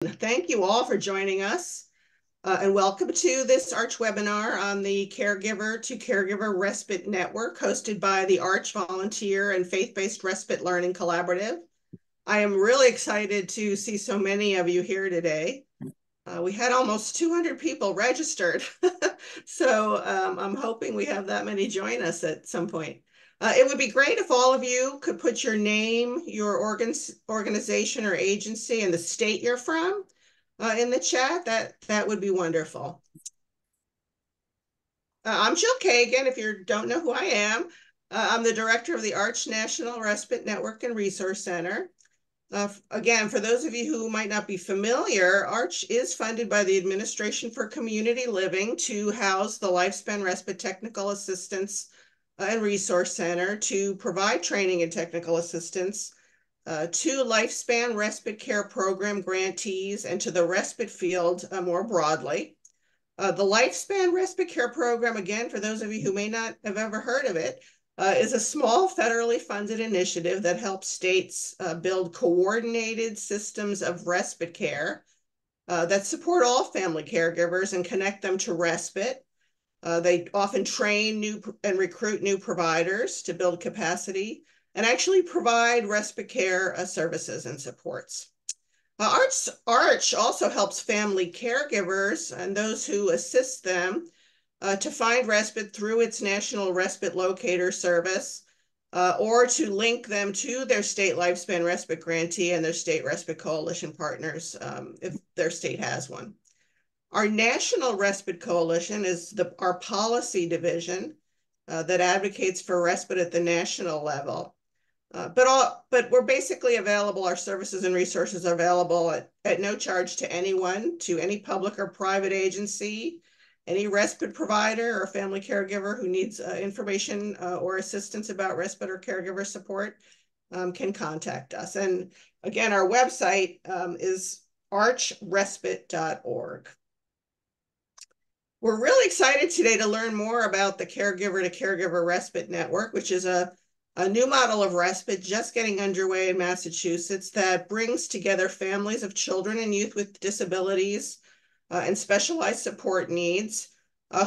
Thank you all for joining us, and welcome to this ARCH webinar on the Caregiver to Caregiver Respite Network, hosted by the ARCH Volunteer and Faith-Based Respite Learning Collaborative. I am really excited to see so many of you here today. We had almost 200 people registered, so I'm hoping we have that many join us at some point. It would be great if all of you could put your name, your organization or agency, and the state you're from in the chat. That would be wonderful. I'm Jill Kagan. If you don't know who I am, I'm the director of the ARCH National Respite Network and Resource Center. Again, for those of you who might not be familiar, ARCH is funded by the Administration for Community Living to house the Lifespan Respite Technical Assistance and Resource Center, to provide training and technical assistance to Lifespan Respite Care Program grantees and to the respite field more broadly. The Lifespan Respite Care Program, again, for those of you who may not have ever heard of it, is a small federally funded initiative that helps states build coordinated systems of respite care that support all family caregivers and connect them to respite. They often train new and recruit new providers to build capacity and actually provide respite care services and supports. ARCH also helps family caregivers and those who assist them to find respite through its National Respite Locator Service, or to link them to their state lifespan respite grantee and their state respite coalition partners if their state has one. Our National Respite Coalition is our policy division that advocates for respite at the national level. But we're basically available. Our services and resources are available at no charge to anyone, to any public or private agency, any respite provider or family caregiver who needs information or assistance about respite or caregiver support can contact us. And again, our website is archrespite.org. We're really excited today to learn more about the Caregiver to Caregiver Respite Network, which is a new model of respite just getting underway in Massachusetts that brings together families of children and youth with disabilities and specialized support needs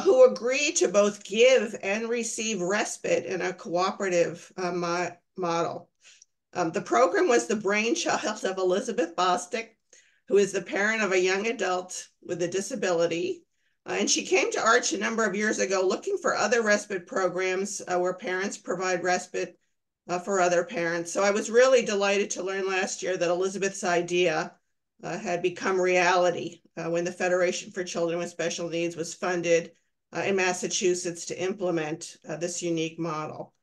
who agree to both give and receive respite in a cooperative model. The program was the brainchild of Elizabeth Bostic, who is the parent of a young adult with a disability. And she came to ARCH a number of years ago looking for other respite programs where parents provide respite for other parents. So I was really delighted to learn last year that Elizabeth's idea had become reality when the Federation for Children with Special Needs was funded in Massachusetts to implement this unique model.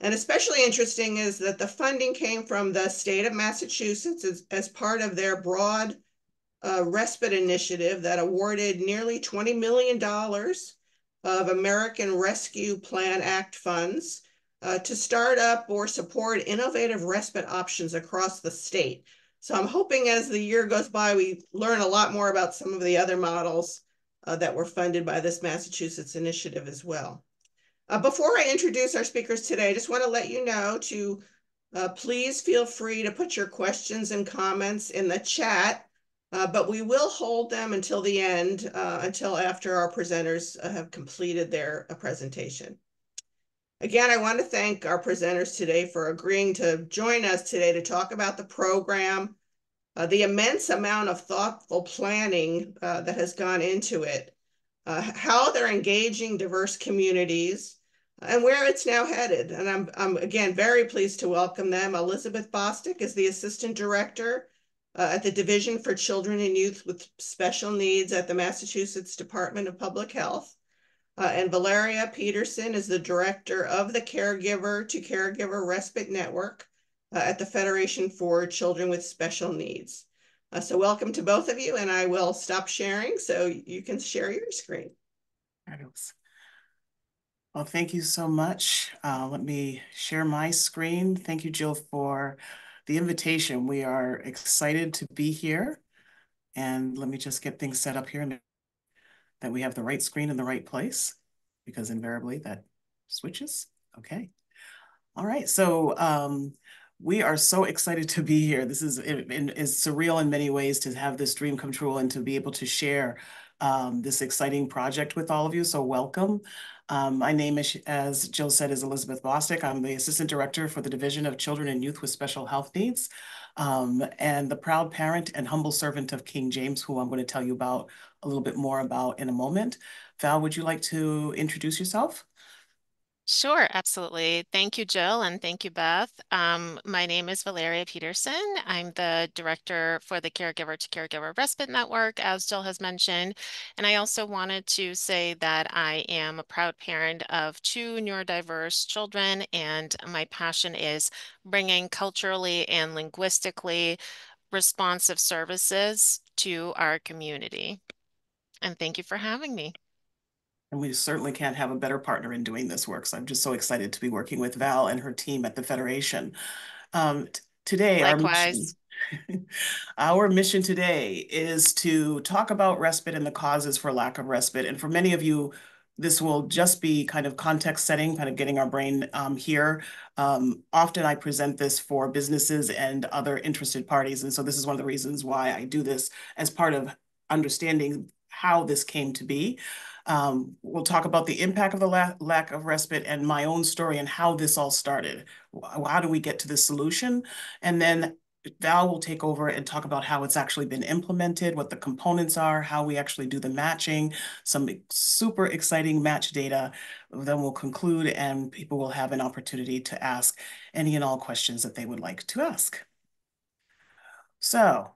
And especially interesting is that the funding came from the state of Massachusetts as part of their broad respite initiative that awarded nearly $20 million of American Rescue Plan Act funds to start up or support innovative respite options across the state. So I'm hoping as the year goes by, we learn a lot more about some of the other models that were funded by this Massachusetts initiative as well. Before I introduce our speakers today, I just want to let you know to please feel free to put your questions and comments in the chat. But we will hold them until the end, until after our presenters have completed their presentation. Again, I want to thank our presenters today for agreeing to join us today to talk about the program, the immense amount of thoughtful planning that has gone into it, how they're engaging diverse communities, and where it's now headed. And I'm again very pleased to welcome them. Elizabeth Bostic is the Assistant Director at the Division for Children and Youth with Special Needs at the Massachusetts Department of Public Health. And Valeria Peterson is the Director of the Caregiver to Caregiver Respite Network at the Federation for Children with Special Needs. So welcome to both of you, and I will stop sharing so you can share your screen. Well, thank you so much. Let me share my screen. Thank you, Jill, for the invitation. We are excited to be here. And let me just get things set up here and that we have the right screen in the right place, because invariably that switches. Okay. All right. So We are so excited to be here. This is surreal in many ways to have this dream come true and to be able to share this exciting project with all of you. So welcome. My name is, as Jill said, is Elizabeth Bostic. I'm the Assistant Director for the Division of Children and Youth with Special Health Needs, and the proud parent and humble servant of King James, who I'm going to tell you about a little bit more about in a moment. Val, would you like to introduce yourself? Sure, absolutely. Thank you, Jill, and thank you, Beth. My name is Valeria Peterson. I'm the director for the Caregiver to Caregiver Respite Network, as Jill has mentioned. And I also wanted to say that I am a proud parent of two neurodiverse children, and my passion is bringing culturally and linguistically responsive services to our community. And thank you for having me. And we certainly can't have a better partner in doing this work. So I'm just so excited to be working with Val and her team at the Federation. Today, our mission, Likewise. our mission today is to talk about respite and the causes for lack of respite. And for many of you, this will just be kind of context setting, kind of getting our brain here. Often I present this for businesses and other interested parties. And so this is one of the reasons why I do this as part of understanding how this came to be. We'll talk about the impact of the lack of respite and my own story and how this all started. How do we get to this solution? And then Val will take over and talk about how it's actually been implemented, what the components are, how we actually do the matching, some super exciting match data. Then we'll conclude and people will have an opportunity to ask any and all questions that they would like to ask. So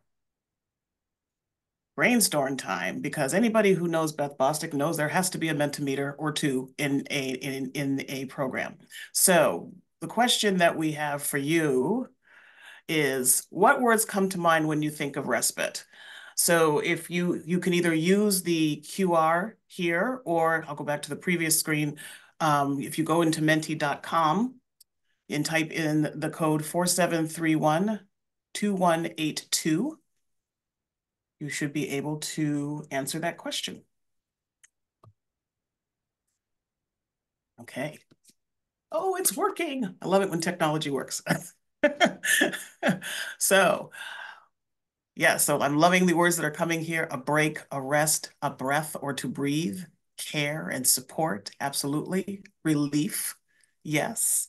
brainstorm time, because anybody who knows Beth Bostic knows there has to be a Mentimeter or two in a program. So the question that we have for you is, what words come to mind when you think of respite? So if you can either use the QR here, or I'll go back to the previous screen. If you go into menti.com and type in the code 4731-2182, you should be able to answer that question. Okay. Oh, it's working. I love it when technology works. So, yeah, so I'm loving the words that are coming here: a break, a rest, a breath, or to breathe, care and support, absolutely. Relief, yes.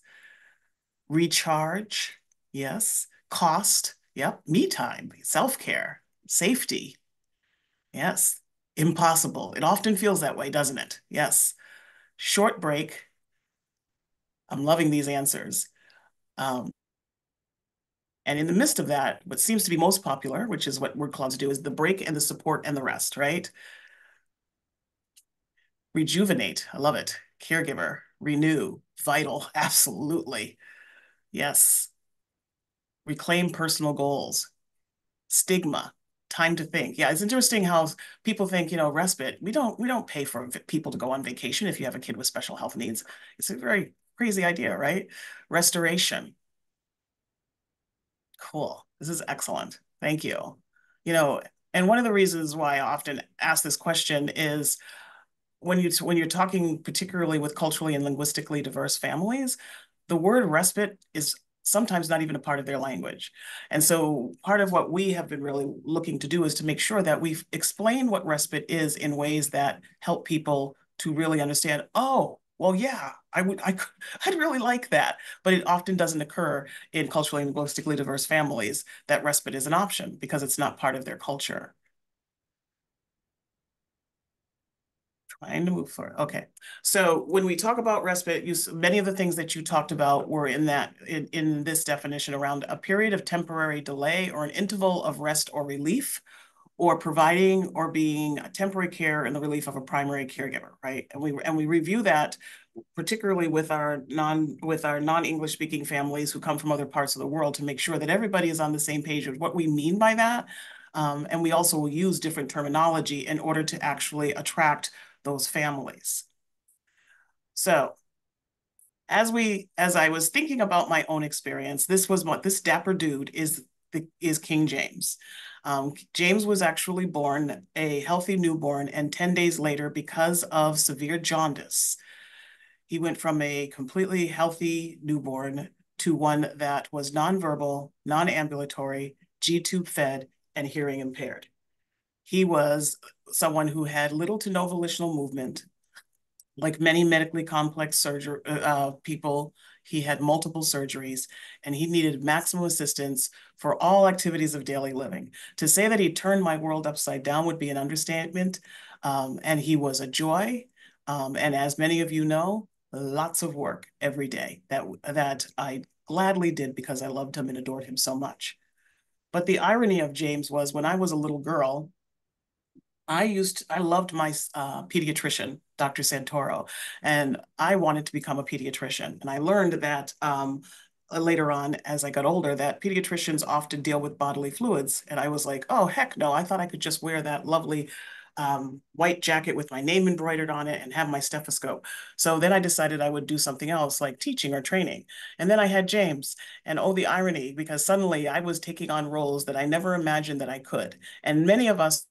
Recharge, yes. Cost, yep. Me time, self-care, safety, yes. Impossible. It often feels that way, doesn't it? Yes. Short break. I'm loving these answers. Um, and in the midst of that, what seems to be most popular, which is what word clouds do, is the break and the support and the rest, right? Rejuvenate. I love it. Caregiver. Renew. Vital. Absolutely. Yes. Reclaim personal goals. Stigma. Time to think. Yeah, it's interesting how people think, respite. We don't pay for people to go on vacation if you have a kid with special health needs. It's a very crazy idea, right? Restoration. Cool. This is excellent. Thank you. You know, and one of the reasons why I often ask this question is when you're talking particularly with culturally and linguistically diverse families, the word respite is sometimes not even a part of their language. And so part of what we have been really looking to do is to make sure that we've explained what respite is in ways that help people to really understand, oh, well, yeah, I'd really like that. But it often doesn't occur in culturally and linguistically diverse families that respite is an option because it's not part of their culture. Trying to move forward. Okay. So when we talk about respite, many of the things that you talked about were in this definition around a period of temporary delay or an interval of rest or relief, or providing or being a temporary care in the relief of a primary caregiver, right? And we review that particularly with our non-English speaking families who come from other parts of the world to make sure that everybody is on the same page of what we mean by that. And we also will use different terminology in order to actually attract those families. So as I was thinking about my own experience, this dapper dude is King James. James was actually born a healthy newborn, and 10 days later, because of severe jaundice, he went from a completely healthy newborn to one that was nonverbal, non-ambulatory, G-tube fed, and hearing impaired. He was someone who had little to no volitional movement. Like many medically complex people, he had multiple surgeries, and he needed maximum assistance for all activities of daily living. To say that he turned my world upside down would be an understatement. And he was a joy. And as many of you know, lots of work every day that I gladly did because I loved him and adored him so much. But the irony of James was when I was a little girl, I loved my pediatrician, Dr. Santoro, and I wanted to become a pediatrician. And I learned that later on, as I got older, that pediatricians often deal with bodily fluids. And I was like, oh, heck no, I thought I could just wear that lovely white jacket with my name embroidered on it and have my stethoscope. So then I decided I would do something else like teaching or training. And then I had James, and oh, the irony, because suddenly I was taking on roles that I never imagined that I could. And many of us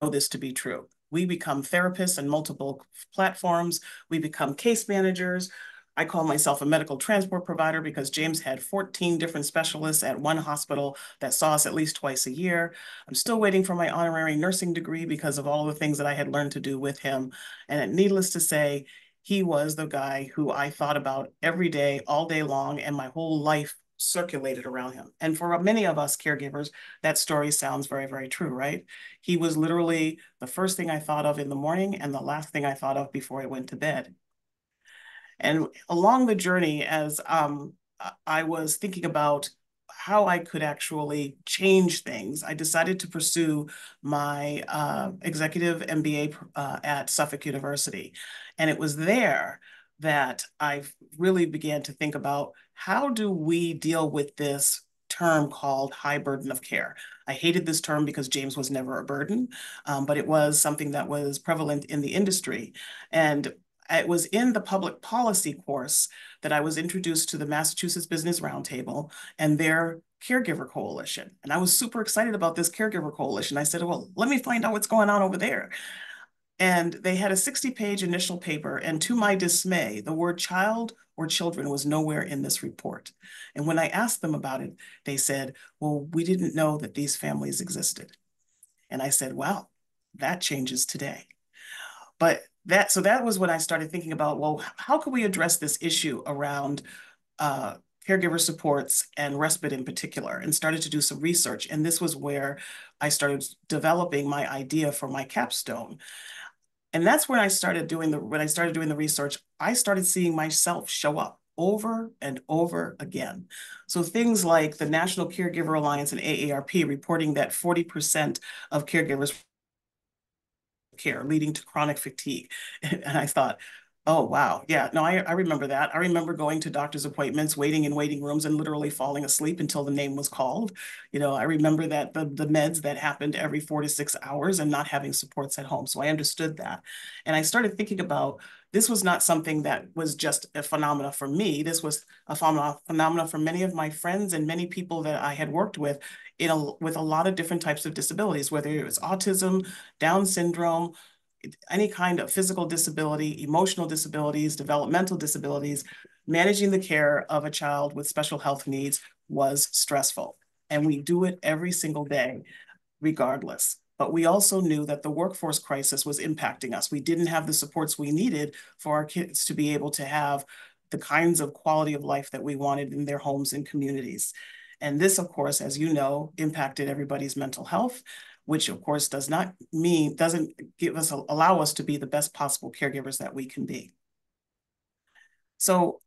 know this to be true. We become therapists on multiple platforms. We become case managers. I call myself a medical transport provider because James had 14 different specialists at one hospital that saw us at least twice a year. I'm still waiting for my honorary nursing degree because of all the things that I had learned to do with him. And needless to say, he was the guy who I thought about every day, all day long, and my whole life circulated around him. And for many of us caregivers, that story sounds very, very true, right? He was literally the first thing I thought of in the morning and the last thing I thought of before I went to bed. And along the journey, as I was thinking about how I could actually change things, I decided to pursue my executive MBA at Suffolk University. And it was there that I really began to think about how do we deal with this term called high burden of care. I hated this term because James was never a burden, but it was something that was prevalent in the industry. And it was in the public policy course that I was introduced to the Massachusetts Business Roundtable and their Caregiver Coalition. And I was super excited about this Caregiver Coalition. I said, well, let me find out what's going on over there. And they had a 60-page initial paper. And to my dismay, the word child or children was nowhere in this report. And when I asked them about it, they said, well, we didn't know that these families existed. And I said, wow, that changes today. But so that was when I started thinking about, well, how could we address this issue around caregiver supports and respite in particular, and started to do some research. And this was where I started developing my idea for my capstone. And that's when I started doing the research, I started seeing myself show up over and over again. So things like the National Caregiver Alliance and AARP reporting that 40% of caregivers care, leading to chronic fatigue. And I thought, oh, wow. Yeah, no, I remember that. I remember going to doctor's appointments, waiting in waiting rooms and literally falling asleep until the name was called. You know, I remember that the meds that happened every 4 to 6 hours and not having supports at home. So I understood that. And I started thinking about this was not something that was just a phenomena for me. This was a phenomena for many of my friends and many people that I had worked with with a lot of different types of disabilities, whether it was autism, Down syndrome, any kind of physical disability, emotional disabilities, developmental disabilities. Managing the care of a child with special health needs was stressful. And we do it every single day, regardless. But we also knew that the workforce crisis was impacting us. We didn't have the supports we needed for our kids to be able to have the kinds of quality of life that we wanted in their homes and communities. And this, of course, as you know, impacted everybody's mental health, which of course doesn't allow us to be the best possible caregivers that we can be. So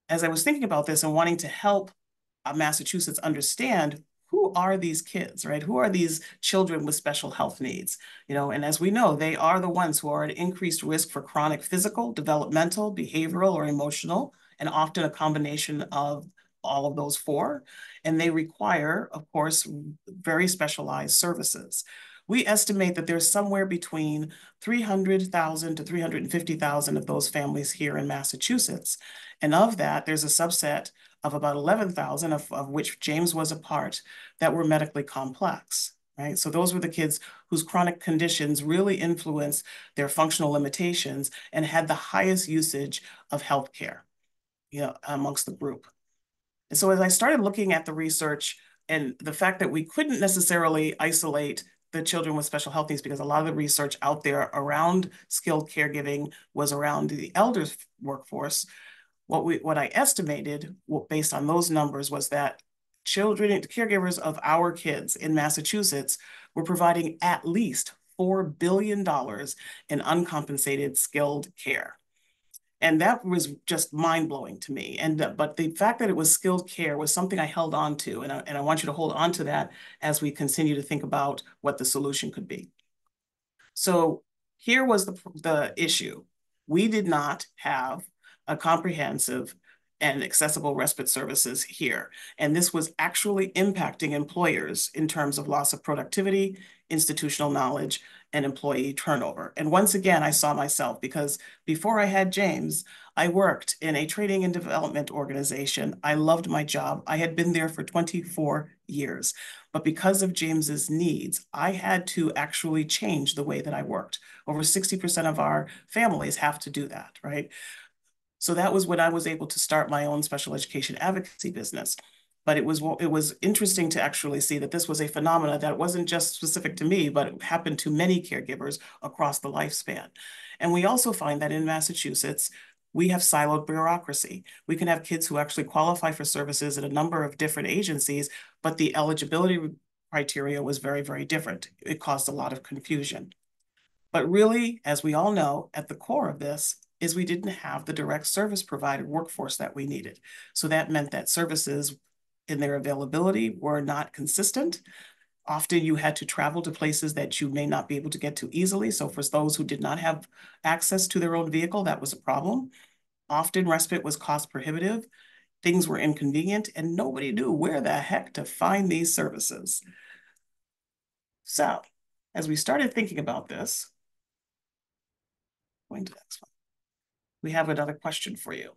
as I was thinking about this and wanting to help Massachusetts understand who are these kids, right? Who are these children with special health needs? You know, and as we know, they are the ones who are at increased risk for chronic physical, developmental, behavioral, or emotional, and often a combination of all of those four. And they require, of course, very specialized services. We estimate that there's somewhere between 300,000 to 350,000 of those families here in Massachusetts. And of that, there's a subset of about 11,000, of which James was a part, that were medically complex, right? So those were the kids whose chronic conditions really influenced their functional limitations and had the highest usage of healthcare, you know, amongst the group. And so as I started looking at the research and the fact that we couldn't necessarily isolate the children with special health needs, because a lot of the research out there around skilled caregiving was around the elders workforce, what I estimated based on those numbers was that children, caregivers of our kids in Massachusetts were providing at least $4 billion in uncompensated skilled care. And that was just mind-blowing to me. And but the fact that it was skilled care was something I held on to. And I want you to hold on to that as we continue to think about what the solution could be. So here was the issue. We did not have a comprehensive and accessible respite services here. And this was actually impacting employers in terms of loss of productivity, institutional knowledge, and employee turnover. And once again, I saw myself because before I had James, I worked in a training and development organization. I loved my job. I had been there for 24 years. But because of James's needs, I had to actually change the way that I worked. Over 60% of our families have to do that, right? So that was when I was able to start my own special education advocacy business. But it was interesting to actually see that this was a phenomenon that wasn't just specific to me, but it happened to many caregivers across the lifespan. And we also find that in Massachusetts, we have siloed bureaucracy. We can have kids who actually qualify for services at a number of different agencies, but the eligibility criteria was very, very different. It caused a lot of confusion. But really, as we all know, at the core of this is we didn't have the direct service provider workforce that we needed. So that meant that services in their availability were not consistent. Often you had to travel to places that you may not be able to get to easily. So for those who did not have access to their own vehicle, that was a problem. Often respite was cost prohibitive. Things were inconvenient and nobody knew where the heck to find these services. So as we started thinking about this, going to the next one, we have another question for you.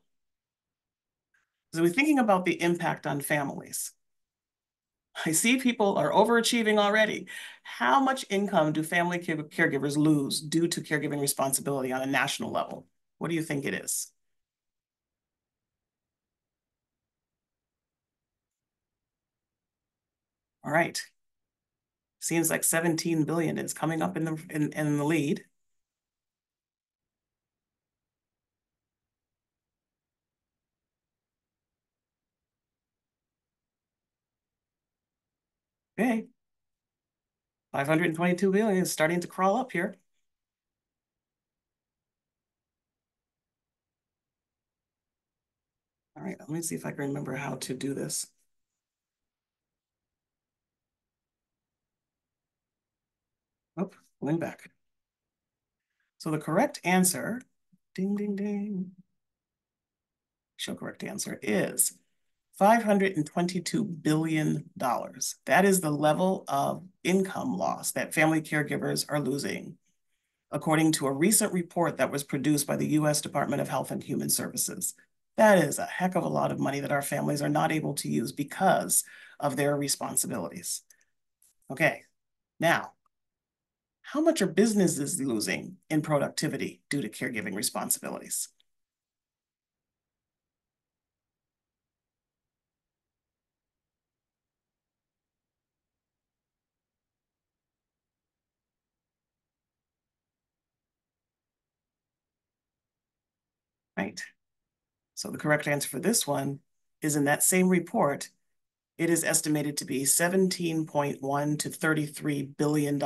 So we're thinking about the impact on families. I see people are overachieving already. How much income do family caregivers lose due to caregiving responsibility on a national level? What do you think it is? All right. Seems like 17 billion is coming up in the lead. Okay. 522 billion is starting to crawl up here. All right, let me see if I can remember how to do this. Oh, going back. So the correct answer, ding, ding, ding. Show correct answer is $522 billion. That is the level of income loss that family caregivers are losing, according to a recent report that was produced by the U.S. Department of Health and Human Services. That is a heck of a lot of money that our families are not able to use because of their responsibilities. Okay, now, how much are businesses losing in productivity due to caregiving responsibilities? Right. So the correct answer for this one is in that same report, it is estimated to be 17.1 to $33 billion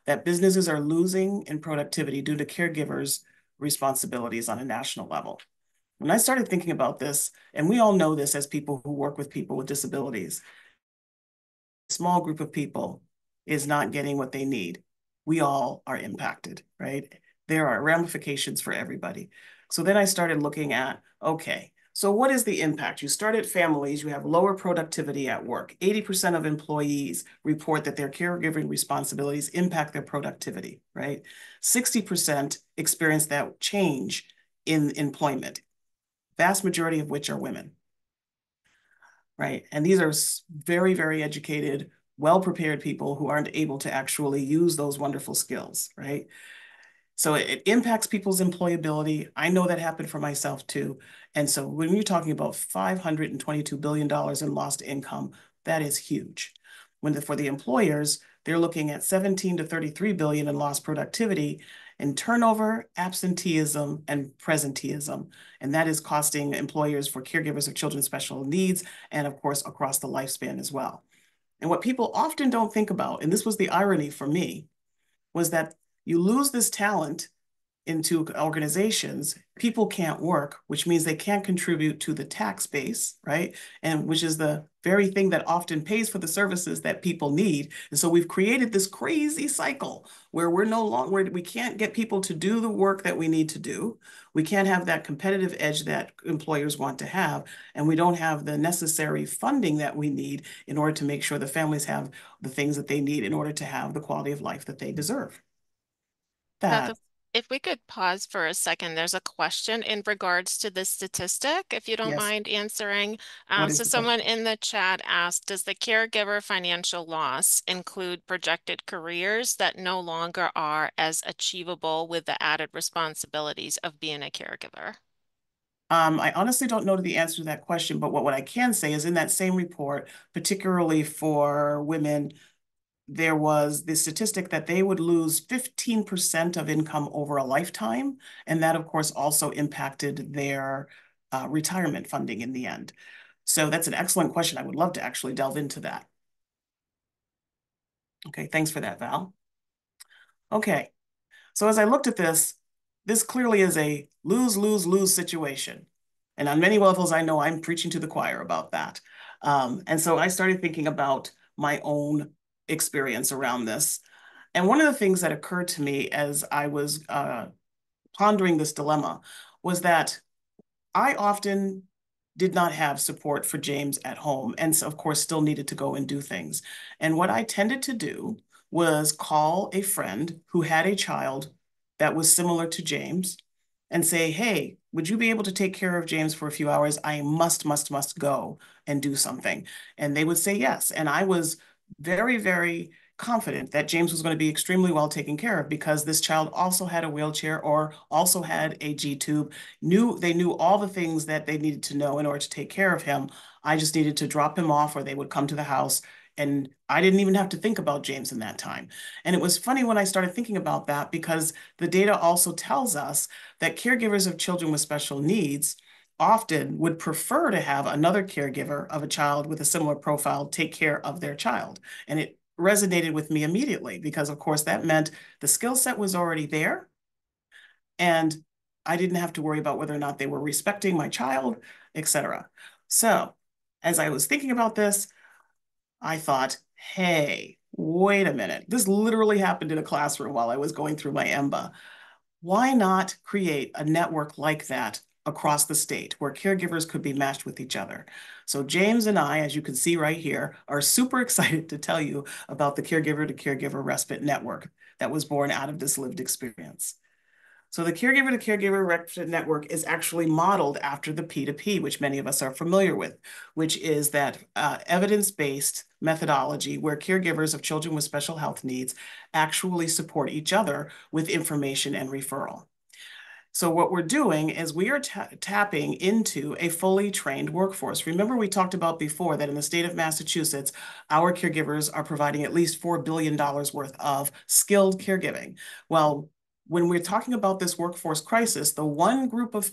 that businesses are losing in productivity due to caregivers' responsibilities on a national level. When I started thinking about this, and we all know this as people who work with people with disabilities, a small group of people is not getting what they need. We all are impacted, right? There are ramifications for everybody. So then I started looking at, okay, so what is the impact? You start at families, you have lower productivity at work. 80% of employees report that their caregiving responsibilities impact their productivity, right? 60% experience that change in employment, vast majority of which are women, right? And these are very, very educated, well-prepared people who aren't able to actually use those wonderful skills, right? So it impacts people's employability. I know that happened for myself too. And so when you're talking about $522 billion in lost income, that is huge. For the employers, they're looking at 17 to 33 billion in lost productivity in turnover, absenteeism, and presenteeism. And that is costing employers for caregivers of children with special needs, and of course, across the lifespan as well. And what people often don't think about, and this was the irony for me, was that you lose this talent into organizations, people can't work, which means they can't contribute to the tax base, right? And which is the very thing that often pays for the services that people need. And so we've created this crazy cycle where we're no longer, we can't get people to do the work that we need to do. We can't have that competitive edge that employers want to have. And we don't have the necessary funding that we need in order to make sure the families have the things that they need in order to have the quality of life that they deserve. Beth, That, if we could pause for a second, there's a question in regards to this statistic, if you don't yes, mind answering. what is So the someone question? in the chat asked, does the caregiver financial loss include projected careers that no longer are as achievable with the added responsibilities of being a caregiver? I honestly don't know the answer to that question, but what I can say is in that same report, particularly for women, there was the statistic that they would lose 15% of income over a lifetime. And that, of course, also impacted their retirement funding in the end. So that's an excellent question. I would love to actually delve into that. Okay, thanks for that, Val. Okay, so as I looked at this, this clearly is a lose, lose, lose situation. And on many levels, I know I'm preaching to the choir about that. And so I started thinking about my own experience around this. And one of the things that occurred to me as I was pondering this dilemma was that I often did not have support for James at home, and so, of course, still needed to go and do things. And what I tended to do was call a friend who had a child that was similar to James and say, hey, would you be able to take care of James for a few hours? I must go and do something. And they would say yes. And I was very, very confident that James was going to be extremely well taken care of because this child also had a wheelchair or also had a G tube. They knew all the things that they needed to know in order to take care of him. I just needed to drop him off or they would come to the house. And I didn't even have to think about James in that time. And it was funny when I started thinking about that because the data also tells us that caregivers of children with special needs often would prefer to have another caregiver of a child with a similar profile take care of their child. And it resonated with me immediately because, of course, that meant the skill set was already there. And I didn't have to worry about whether or not they were respecting my child, etc. So as I was thinking about this, I thought, hey, wait a minute. This literally happened in a classroom while I was going through my EMBA. Why not create a network like that across the state where caregivers could be matched with each other? So James and I, as you can see right here, are super excited to tell you about the Caregiver to Caregiver Respite Network that was born out of this lived experience. So the Caregiver to Caregiver Respite Network is actually modeled after the P2P, which many of us are familiar with, which is that evidence-based methodology where caregivers of children with special health needs actually support each other with information and referral. So what we're doing is we are tapping into a fully trained workforce. Remember, we talked about before that in the state of Massachusetts, our caregivers are providing at least $4 billion worth of skilled caregiving. Well, when we're talking about this workforce crisis, the one group of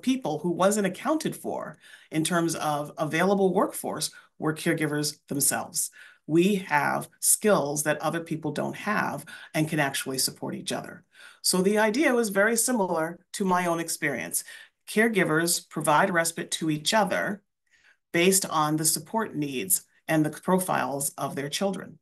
people who wasn't accounted for in terms of available workforce were caregivers themselves. We have skills that other people don't have and can actually support each other. So the idea was very similar to my own experience. Caregivers provide respite to each other based on the support needs and the profiles of their children.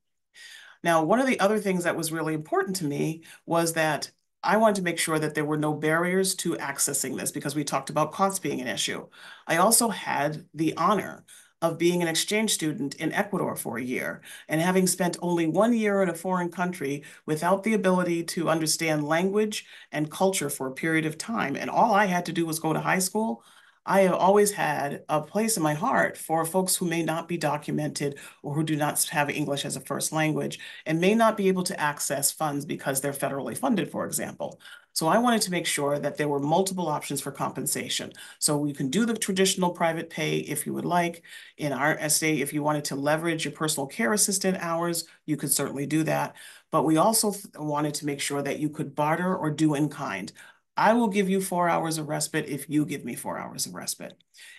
Now, one of the other things that was really important to me was that I wanted to make sure that there were no barriers to accessing this because we talked about cost being an issue. I also had the honor of being an exchange student in Ecuador for a year and having spent only 1 year in a foreign country without the ability to understand language and culture for a period of time. And all I had to do was go to high school. I have always had a place in my heart for folks who may not be documented or who do not have English as a first language and may not be able to access funds because they're federally funded, for example. So I wanted to make sure that there were multiple options for compensation. So you can do the traditional private pay if you would like. In our estate, if you wanted to leverage your personal care assistant hours, you could certainly do that. But we also wanted to make sure that you could barter or do in kind. I will give you 4 hours of respite if you give me 4 hours of respite.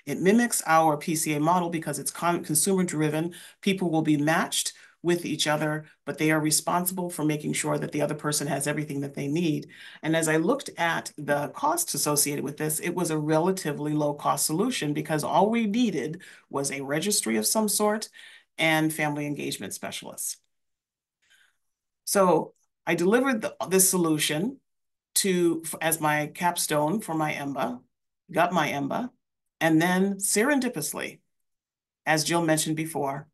It mimics our PCA model because it's consumer driven. People will be matched with each other, but they are responsible for making sure that the other person has everything that they need. And as I looked at the costs associated with this, it was a relatively low cost solution because all we needed was a registry of some sort and family engagement specialists. So I delivered this solution as my capstone for my EMBA, got my EMBA, and then serendipitously, as Jill mentioned before,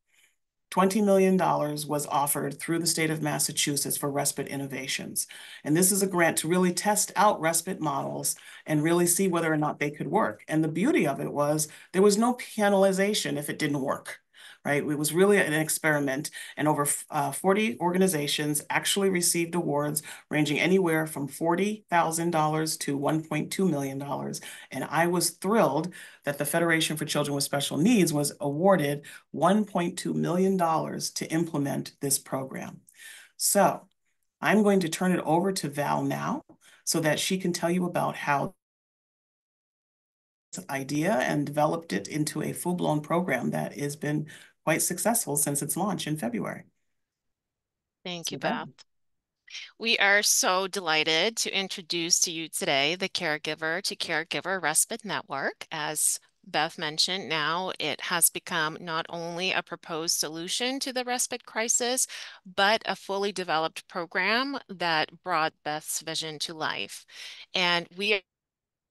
$20 million was offered through the state of Massachusetts for respite innovations. And this is a grant to really test out respite models and really see whether or not they could work. And the beauty of it was there was no penalization if it didn't work. Right? It was really an experiment, and over 40 organizations actually received awards ranging anywhere from $40,000 to $1.2 million. And I was thrilled that the Federation for Children with Special Needs was awarded $1.2 million to implement this program. So I'm going to turn it over to Val now so that she can tell you about how idea and developed it into a full-blown program that has been quite successful since its launch in February. Thank you, So Val. Beth. We are so delighted to introduce to you today the Caregiver to Caregiver Respite Network. As Beth mentioned, now it has become not only a proposed solution to the respite crisis, but a fully developed program that brought Beth's vision to life. And we are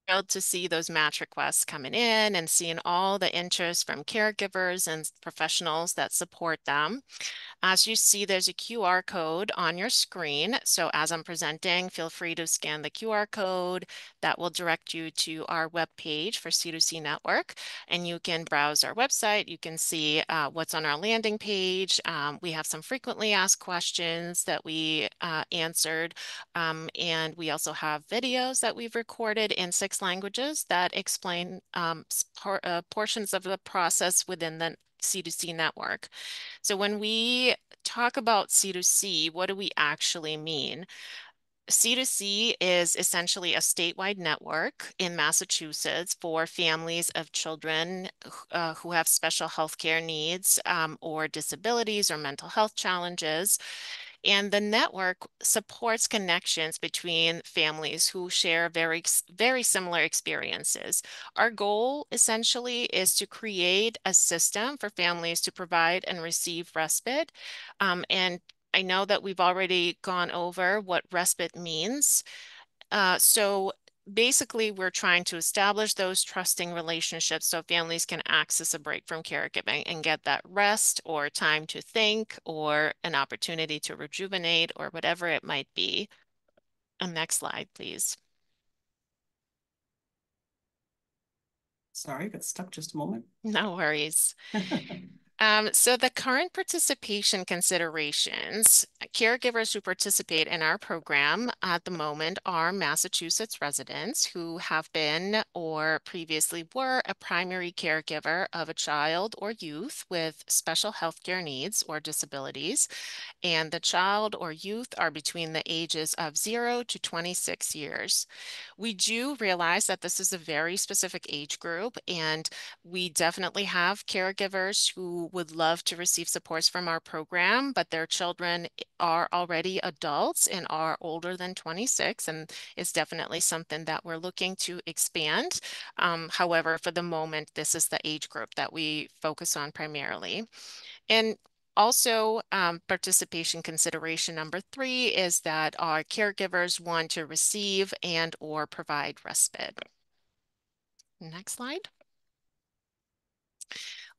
thrilled to see those match requests coming in and seeing all the interest from caregivers and professionals that support them. As you see, there's a QR code on your screen. So as I'm presenting, feel free to scan the QR code. That will direct you to our webpage for C2C Network, and you can browse our website. You can see what's on our landing page. We have some frequently asked questions that we answered, and we also have videos that we've recorded in 6 languages that explain portions of the process within the C2C network. So when we talk about C2C, what do we actually mean? C2C is essentially a statewide network in Massachusetts for families of children who have special healthcare needs or disabilities or mental health challenges. And the network supports connections between families who share very, very similar experiences. Our goal essentially is to create a system for families to provide and receive respite. And I know that we've already gone over what respite means. So basically, we're trying to establish those trusting relationships so families can access a break from caregiving and get that rest or time to think or an opportunity to rejuvenate or whatever it might be. Next slide, please. Sorry, got stuck just a moment. No worries. So the current participation considerations, caregivers who participate in our program at the moment are Massachusetts residents who have been or previously were a primary caregiver of a child or youth with special healthcare needs or disabilities, and the child or youth are between the ages of 0 to 26 years. We do realize that this is a very specific age group, and we definitely have caregivers who would love to receive supports from our program, but their children are already adults and are older than 26, and it's definitely something that we're looking to expand. However, for the moment, this is the age group that we focus on primarily. And also, participation consideration number 3 is that our caregivers want to receive and or provide respite. Next slide.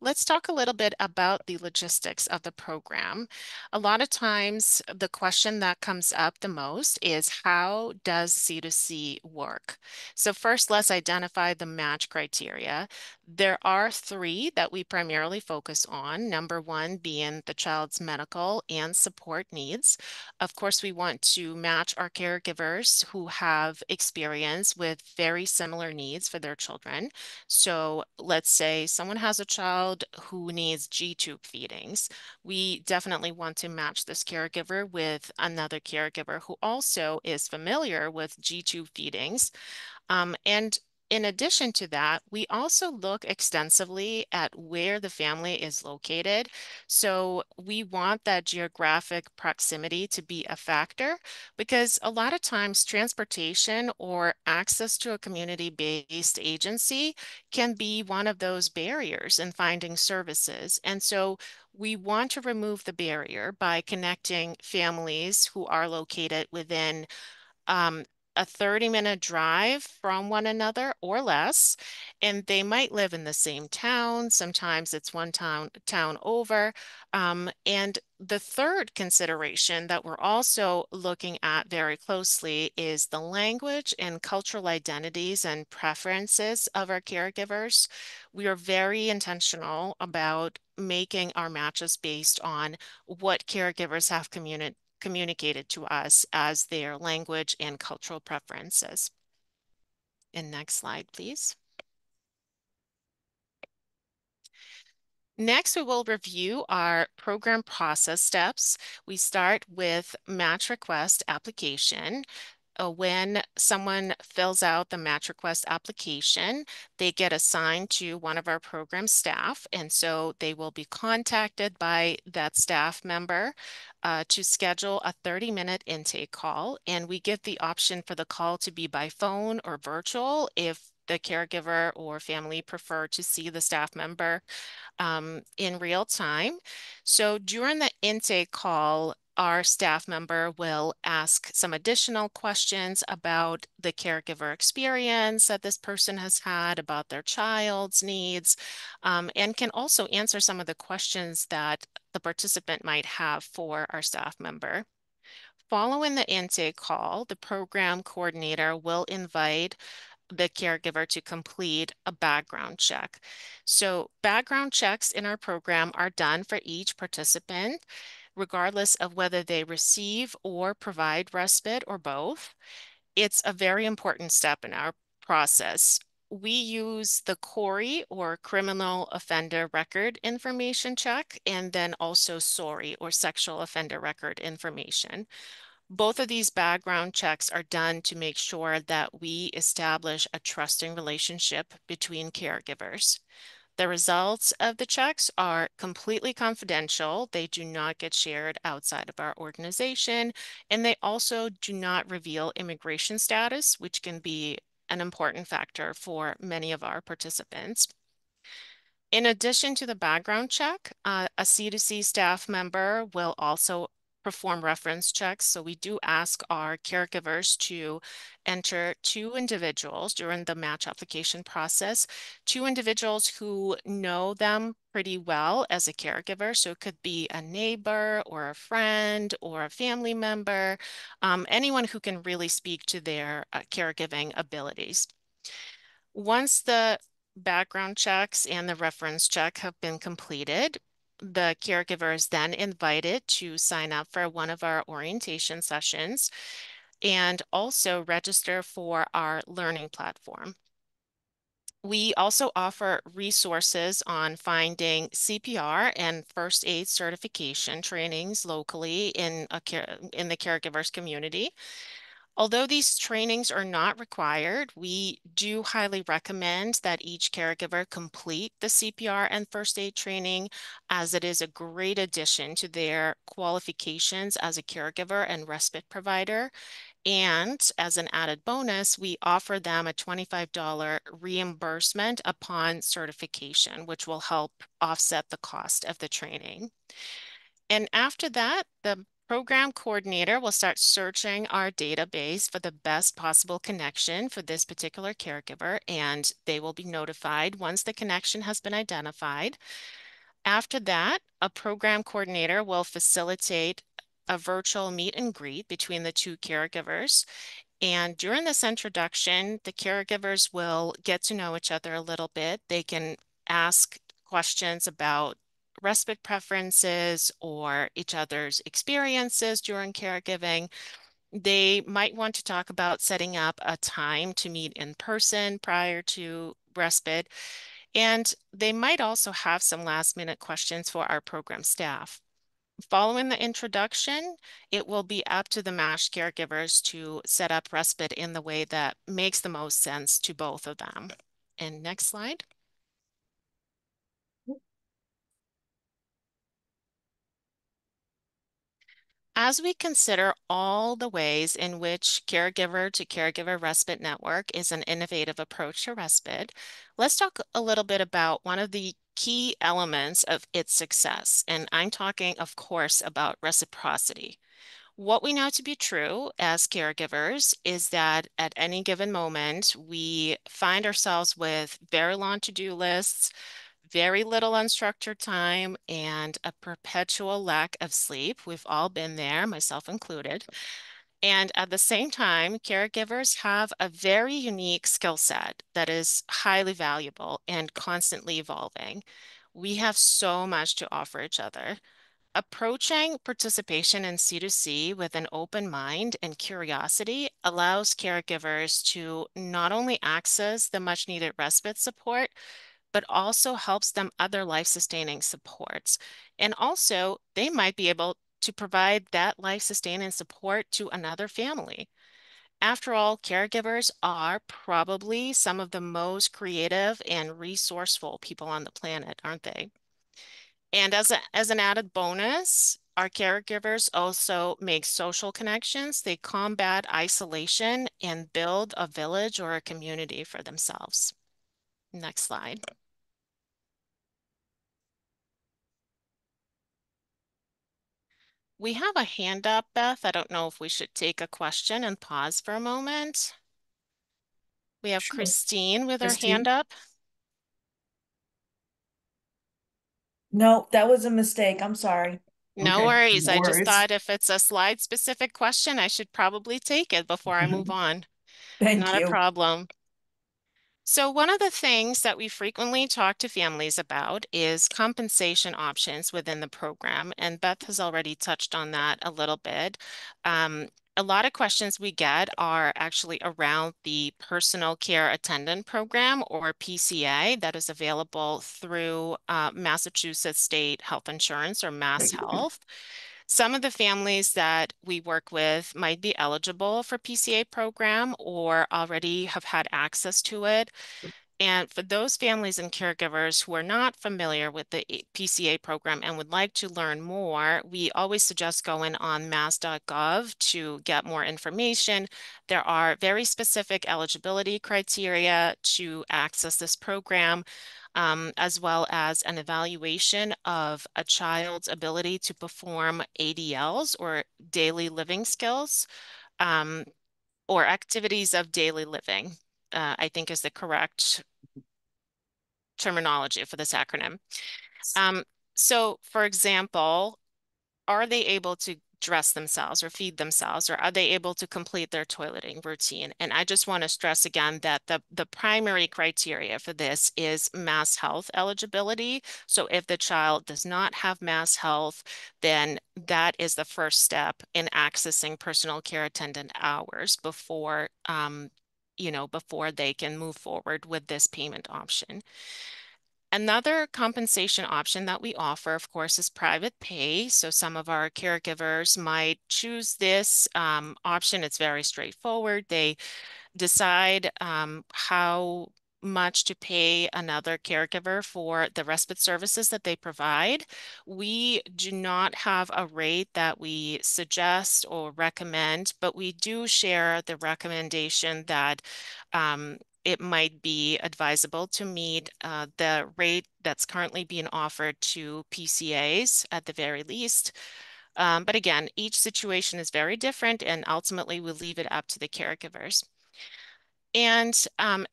Let's talk a little bit about the logistics of the program. A lot of times, the question that comes up the most is how does C2C work? So first, let's identify the match criteria. There are three that we primarily focus on. Number one being the child's medical and support needs. Of course, we want to match our caregivers who have experience with very similar needs for their children. So let's say someone has a child who needs G-tube feedings. We definitely want to match this caregiver with another caregiver who also is familiar with G-tube feedings. And in addition to that, we also look extensively at where the family is located. So we want that geographic proximity to be a factor because a lot of times transportation or access to a community-based agency can be one of those barriers in finding services. And so we want to remove the barrier by connecting families who are located within um, a 30-minute drive from one another or less, and they might live in the same town. Sometimes it's one town over. And the third consideration that we're also looking at very closely is the language and cultural identities and preferences of our caregivers. We are very intentional about making our matches based on what caregivers have communicated to us as their language and cultural preferences. And next slide, please. Next, we will review our program process steps. We start with match request application. When someone fills out the match request application, they get assigned to one of our program staff. And so they will be contacted by that staff member to schedule a 30-minute intake call. And we give the option for the call to be by phone or virtual if the caregiver or family prefer to see the staff member in real time. So during the intake call, our staff member will ask some additional questions about the caregiver experience that this person has had, about their child's needs, and can also answer some of the questions that the participant might have for our staff member. Following the intake call, the program coordinator will invite the caregiver to complete a background check. So background checks in our program are done for each participant, regardless of whether they receive or provide respite or both. It's a very important step in our process. We use the CORI or Criminal Offender Record Information Check, and then also SORI or Sexual Offender Record Information. Both of these background checks are done to make sure that we establish a trusting relationship between caregivers. The results of the checks are completely confidential. They do not get shared outside of our organization, and they also do not reveal immigration status, which can be an important factor for many of our participants. In addition to the background check, a C2C staff member will also perform reference checks. So we do ask our caregivers to enter two individuals during the match application process, two individuals who know them pretty well as a caregiver. So it could be a neighbor or a friend or a family member, anyone who can really speak to their caregiving abilities. Once the background checks and the reference check have been completed, the caregiver is then invited to sign up for one of our orientation sessions and also register for our learning platform. We also offer resources on finding CPR and first aid certification trainings locally in the caregivers community. Although these trainings are not required, we do highly recommend that each caregiver complete the CPR and first aid training, as it is a great addition to their qualifications as a caregiver and respite provider. And as an added bonus, we offer them a $25 reimbursement upon certification, which will help offset the cost of the training. And after that, the program coordinator will start searching our database for the best possible connection for this particular caregiver, and they will be notified once the connection has been identified. After that, a program coordinator will facilitate a virtual meet and greet between the two caregivers. And during this introduction, the caregivers will get to know each other a little bit. They can ask questions about respite preferences or each other's experiences during caregiving. They might want to talk about setting up a time to meet in person prior to respite. And they might also have some last minute questions for our program staff. Following the introduction, it will be up to the MASH caregivers to set up respite in the way that makes the most sense to both of them. And next slide. As we consider all the ways in which caregiver to caregiver respite network is an innovative approach to respite, let's talk a little bit about one of the key elements of its success. And I'm talking, of course, about reciprocity. What we know to be true as caregivers is that at any given moment, we find ourselves with very long to-do lists, very little unstructured time, and a perpetual lack of sleep. We've all been there, myself included. And at the same time, caregivers have a very unique skill set that is highly valuable and constantly evolving. We have so much to offer each other. Approaching participation in C2C with an open mind and curiosity allows caregivers to not only access the much needed respite support, but also helps them other life-sustaining supports. And also, they might be able to provide that life-sustaining support to another family. After all, caregivers are probably some of the most creative and resourceful people on the planet, aren't they? And as an added bonus, our caregivers also make social connections. They combat isolation and build a village or a community for themselves. Next slide. We have a hand up, Beth. I don't know if we should take a question and pause for a moment. We have Sure. Christine with her hand Christine? up. No, that was a mistake. I'm sorry. No Okay, worries. no I just worries. thought if it's a slide specific question, I should probably take it before I move on. Thank Not a you. problem. So one of the things that we frequently talk to families about is compensation options within the program, and Beth has already touched on that a little bit. A lot of questions we get are actually around the Personal Care Attendant Program, or PCA, that is available through Massachusetts State Health Insurance, or Mass Health. Some of the families that we work with might be eligible for PCA program or already have had access to it. And for those families and caregivers who are not familiar with the PCA program and would like to learn more, we always suggest going on mass.gov to get more information. There are very specific eligibility criteria to access this program, as well as an evaluation of a child's ability to perform ADLs, or daily living skills, um, or activities of daily living, I think is the correct terminology for this acronym. Um, so, for example, are they able to dress themselves or feed themselves, or are they able to complete their toileting routine? And I just want to stress again that the primary criteria for this is Mass Health eligibility. So if the child does not have Mass Health, then that is the first step in accessing personal care attendant hours before, before they can move forward with this payment option. Another compensation option that we offer, of course, is private pay. So some of our caregivers might choose this option. It's very straightforward. They decide how much to pay another caregiver for the respite services that they provide. We do not have a rate that we suggest or recommend, but we do share the recommendation that it might be advisable to meet the rate that's currently being offered to PCAs at the very least. But again, each situation is very different, and ultimately we leave it up to the caregivers. And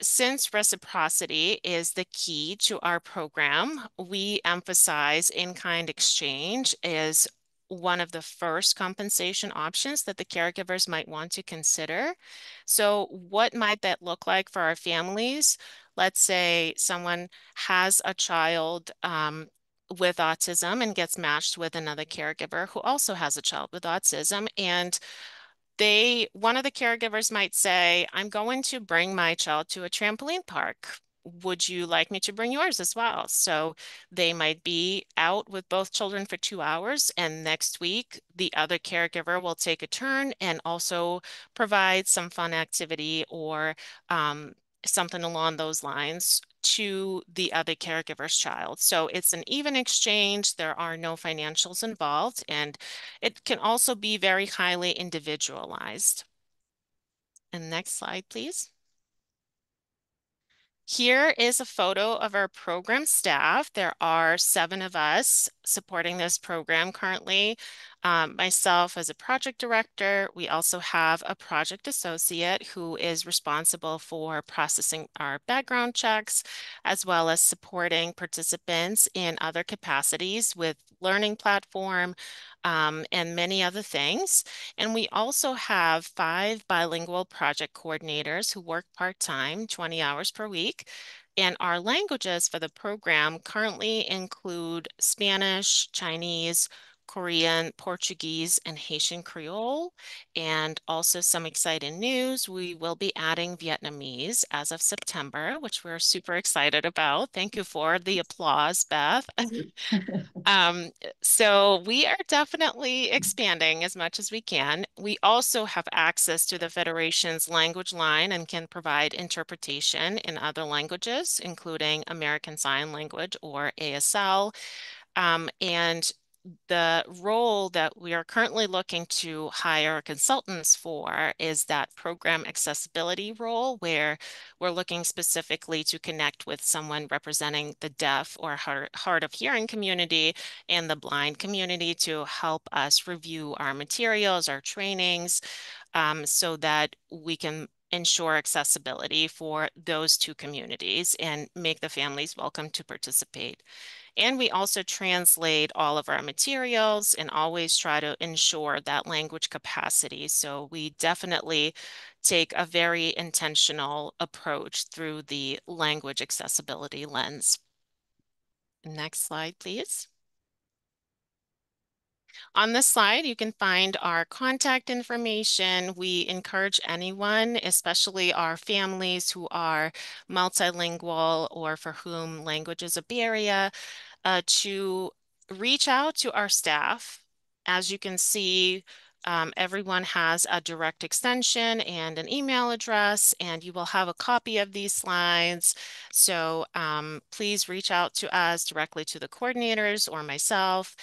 since reciprocity is the key to our program, we emphasize in-kind exchange is one of the first compensation options that the caregivers might want to consider. So what might that look like for our families? Let's say someone has a child with autism and gets matched with another caregiver who also has a child with autism, and one of the caregivers might say, I'm going to bring my child to a trampoline park. Would you like me to bring yours as well? So they might be out with both children for 2 hours, and next week the other caregiver will take a turn and also provide some fun activity or um, something along those lines to the other caregiver's child. So it's an even exchange. There are no financials involved, and it can also be very highly individualized. And next slide, please. Here is a photo of our program staff. There are 7 of us supporting this program currently. Myself as a project director. We also have a project associate who is responsible for processing our background checks, as well as supporting participants in other capacities with learning platform, and many other things. And we also have 5 bilingual project coordinators who work part-time, 20 hours per week. And our languages for the program currently include Spanish, Chinese, Korean, Portuguese, and Haitian Creole. And also some exciting news, we will be adding Vietnamese as of September, which we're super excited about. Thank you for the applause, Beth. Um, so we are definitely expanding as much as we can. We also have access to the Federation's language line and can provide interpretation in other languages, including American Sign Language or ASL. And the role that we are currently looking to hire consultants for is that program accessibility role, where we're looking specifically to connect with someone representing the deaf or hard of hearing community and the blind community to help us review our materials, our trainings, so that we can ensure accessibility for those 2 communities and make the families welcome to participate. And we also translate all of our materials and always try to ensure that language capacity. So we definitely take a very intentional approach through the language accessibility lens. Next slide, please. On this slide, you can find our contact information. We encourage anyone, especially our families who are multilingual or for whom language is a barrier, to reach out to our staff. As you can see, everyone has a direct extension and an email address, and you will have a copy of these slides. So please reach out to us directly, to the coordinators or myself,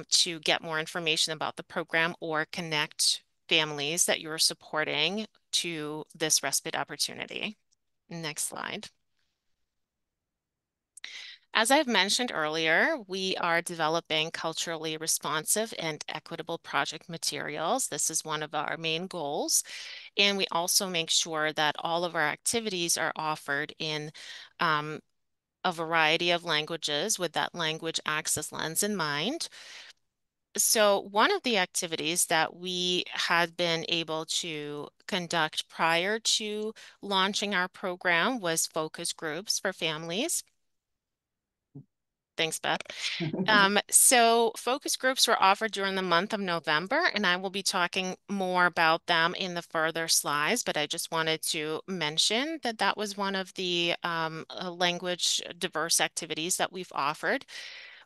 to get more information about the program or connect families that you're supporting to this respite opportunity. Next slide. As I've mentioned earlier, we are developing culturally responsive and equitable project materials. This is one of our main goals. And we also make sure that all of our activities are offered in a variety of languages with that language access lens in mind. So one of the activities that we had been able to conduct prior to launching our program was focus groups for families. Thanks, Beth. So focus groups were offered during the month of November, and I will be talking more about them in the further slides, but I just wanted to mention that that was one of the language diverse activities that we've offered.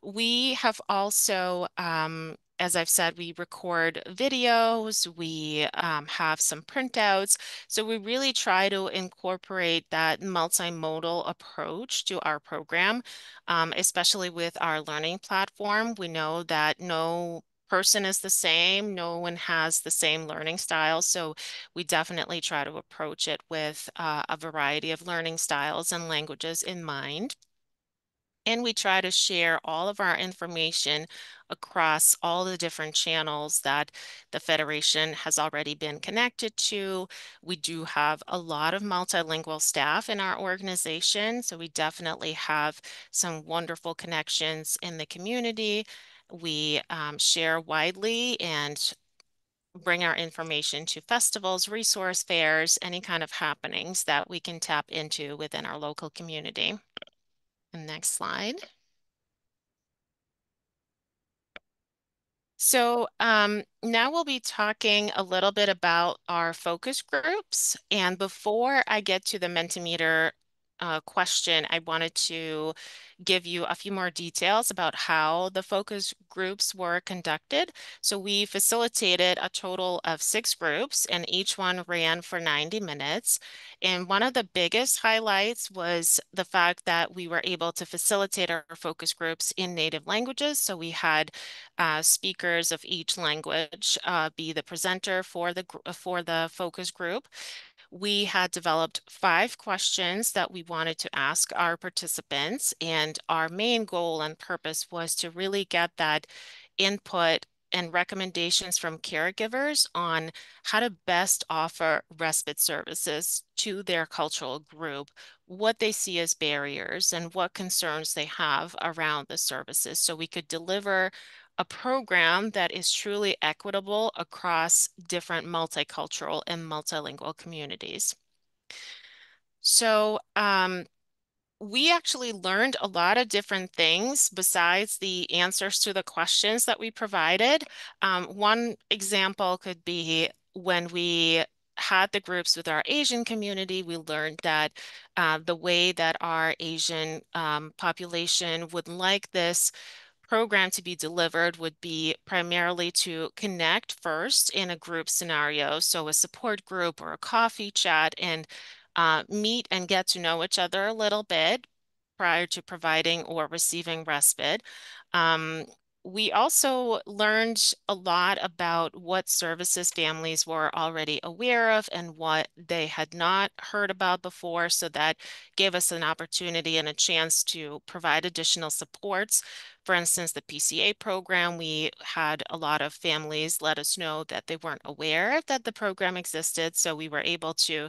We have also, as I've said, we record videos, we have some printouts. So we really try to incorporate that multimodal approach to our program, especially with our learning platform. We know that no person is the same, no one has the same learning style. So we definitely try to approach it with a variety of learning styles and languages in mind. And we try to share all of our information across all the different channels that the Federation has already been connected to. We do have a lot of multilingual staff in our organization, so we definitely have some wonderful connections in the community. We share widely and bring our information to festivals, resource fairs, any kind of happenings that we can tap into within our local community. And next slide. So now we'll be talking a little bit about our focus groups. And before I get to the Mentimeter question, I wanted to give you a few more details about how the focus groups were conducted. So we facilitated a total of 6 groups, and each one ran for 90 minutes. And one of the biggest highlights was the fact that we were able to facilitate our focus groups in native languages. So we had speakers of each language be the presenter for the focus group. We had developed 5 questions that we wanted to ask our participants, and our main goal and purpose was to really get that input and recommendations from caregivers on how to best offer respite services to their cultural group, what they see as barriers, and what concerns they have around the services, so we could deliver a program that is truly equitable across different multicultural and multilingual communities. So we actually learned a lot of different things besides the answers to the questions that we provided. One example could be when we had the groups with our Asian community, we learned that the way that our Asian population would like this program to be delivered would be primarily to connect first in a group scenario, so a support group or a coffee chat, and meet and get to know each other a little bit prior to providing or receiving respite. Um, we also learned a lot about what services families were already aware of and what they had not heard about before. So that gave us an opportunity and a chance to provide additional supports. For instance, the PCA program, we had a lot of families let us know that they weren't aware that the program existed. So we were able to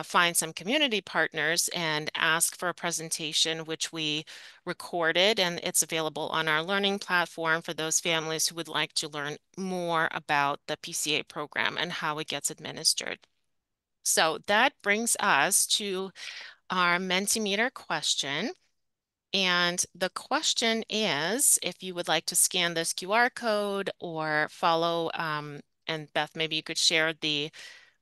find some community partners and ask for a presentation, which we recorded, and it's available on our learning platform for those families who would like to learn more about the PCA program and how it gets administered. So that brings us to our Mentimeter question. And the question is, if you would like to scan this QR code or follow, and Beth, maybe you could share the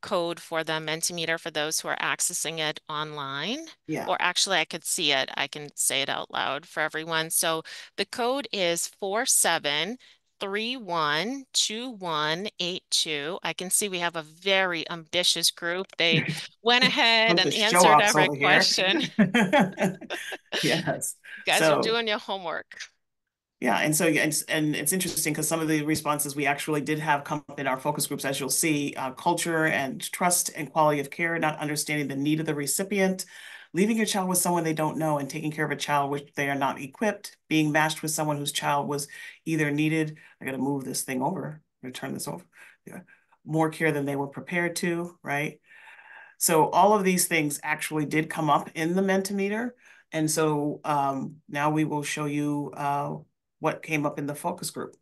code for the Mentimeter for those who are accessing it online. Yeah. Or actually, I could see it. I can say it out loud for everyone. So the code is 47312182. I can see we have a very ambitious group. They went ahead Bunch and of show answered offs every over here. question. Yes. You guys are So doing your homework. yeah, and so yeah, and it's interesting because some of the responses we actually did have come up in our focus groups, as you'll see, culture and trust and quality of care, not understanding the need of the recipient, leaving your child with someone they don't know and taking care of a child which they are not equipped, being matched with someone whose child was either needed, I gotta move this thing over, I'm gonna turn this over, yeah, more care than they were prepared to, right? So all of these things actually did come up in the Mentimeter. And so now we will show you what came up in the focus group.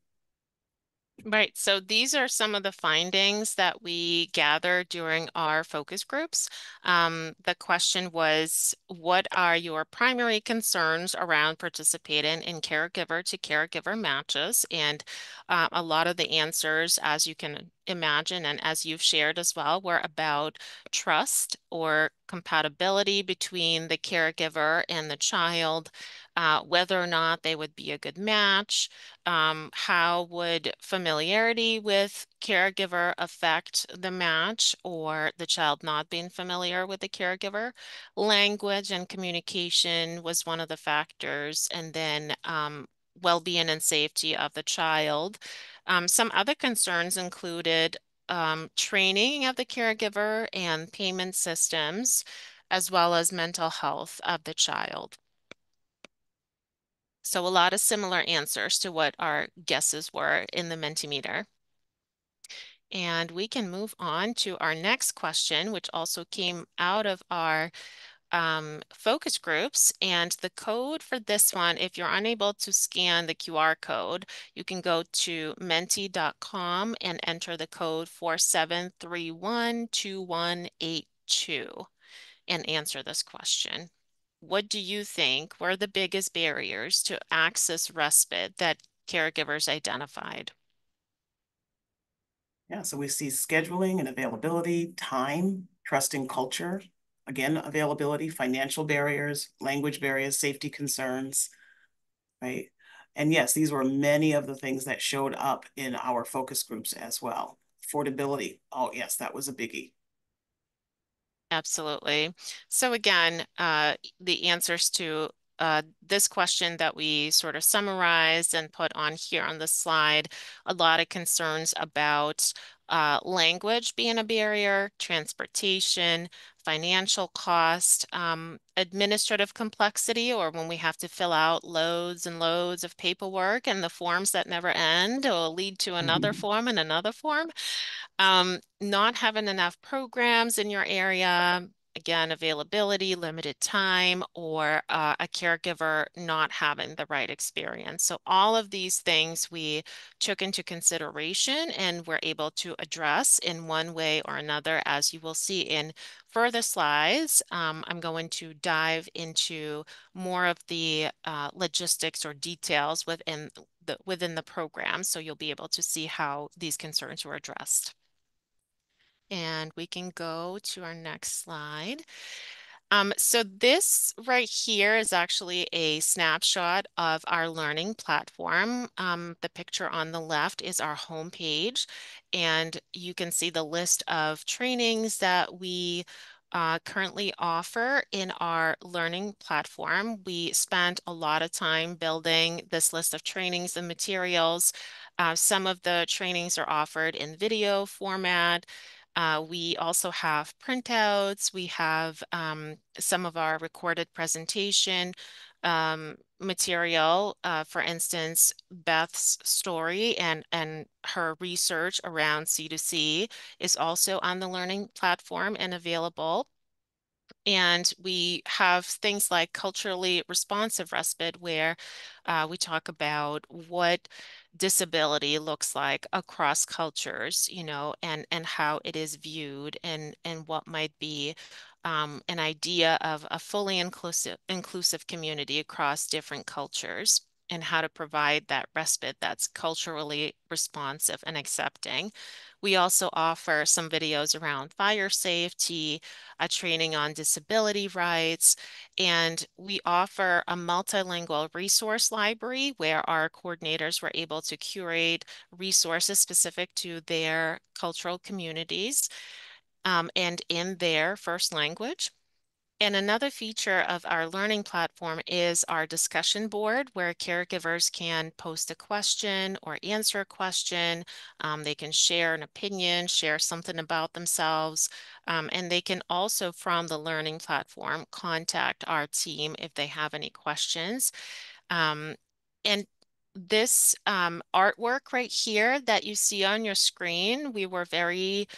Right. So these are some of the findings that we gathered during our focus groups. The question was, what are your primary concerns around participating in caregiver to caregiver matches? And a lot of the answers, as you can imagine, and as you've shared as well, were about trust or compatibility between the caregiver and the child, whether or not they would be a good match. How would familiarity with caregiver affect the match or the child not being familiar with the caregiver? Language and communication was one of the factors, and then well-being and safety of the child. Some other concerns included training of the caregiver and payment systems, as well as mental health of the child. So a lot of similar answers to what our guesses were in the Mentimeter. And we can move on to our next question, which also came out of our focus groups. And the code for this one, if you're unable to scan the QR code, you can go to menti.com and enter the code 47312182 and answer this question. What do you think were the biggest barriers to access respite that caregivers identified? Yeah, so we see scheduling and availability, time, trusting culture, again, availability, financial barriers, language barriers, safety concerns, right? And yes, these were many of the things that showed up in our focus groups as well. Affordability, oh yes, that was a biggie. Absolutely. So again, the answers to this question that we sort of summarized and put on here on the slide, a lot of concerns about language being a barrier, transportation, financial cost, administrative complexity, or when we have to fill out loads and loads of paperwork and the forms that never end or lead to another form and another form. Not having enough programs in your area, again, availability, limited time, or a caregiver not having the right experience. So all of these things we took into consideration and were able to address in one way or another, as you will see in further slides. I'm going to dive into more of the logistics or details within the program, so you'll be able to see how these concerns were addressed. And we can go to our next slide. So this right here is actually a snapshot of our learning platform. The picture on the left is our homepage, and you can see the list of trainings that we currently offer in our learning platform. We spent a lot of time building this list of trainings and materials. Some of the trainings are offered in video format. We also have printouts. We have some of our recorded presentation material. For instance, Beth's story and her research around C2C is also on the learning platform and available. And we have things like culturally responsive respite, where we talk about what disability looks like across cultures, and how it is viewed, and what might be an idea of a fully inclusive community across different cultures, and how to provide that respite that's culturally responsive and accepting. We also offer some videos around fire safety, a training on disability rights, and we offer a multilingual resource library where our coordinators were able to curate resources specific to their cultural communities and in their first language. And another feature of our learning platform is our discussion board, where caregivers can post a question or answer a question. They can share an opinion, share something about themselves, and they can also, from the learning platform, contact our team if they have any questions. And this artwork right here that you see on your screen, we were very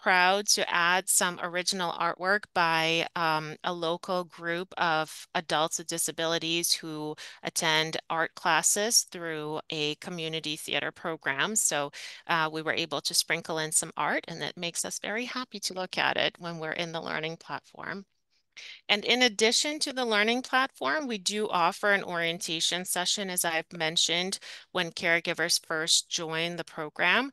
proud to add some original artwork by a local group of adults with disabilities who attend art classes through a community theater program. So we were able to sprinkle in some art, and it makes us very happy to look at it when we're in the learning platform. And in addition to the learning platform, we do offer an orientation session, as I've mentioned, when caregivers first join the program.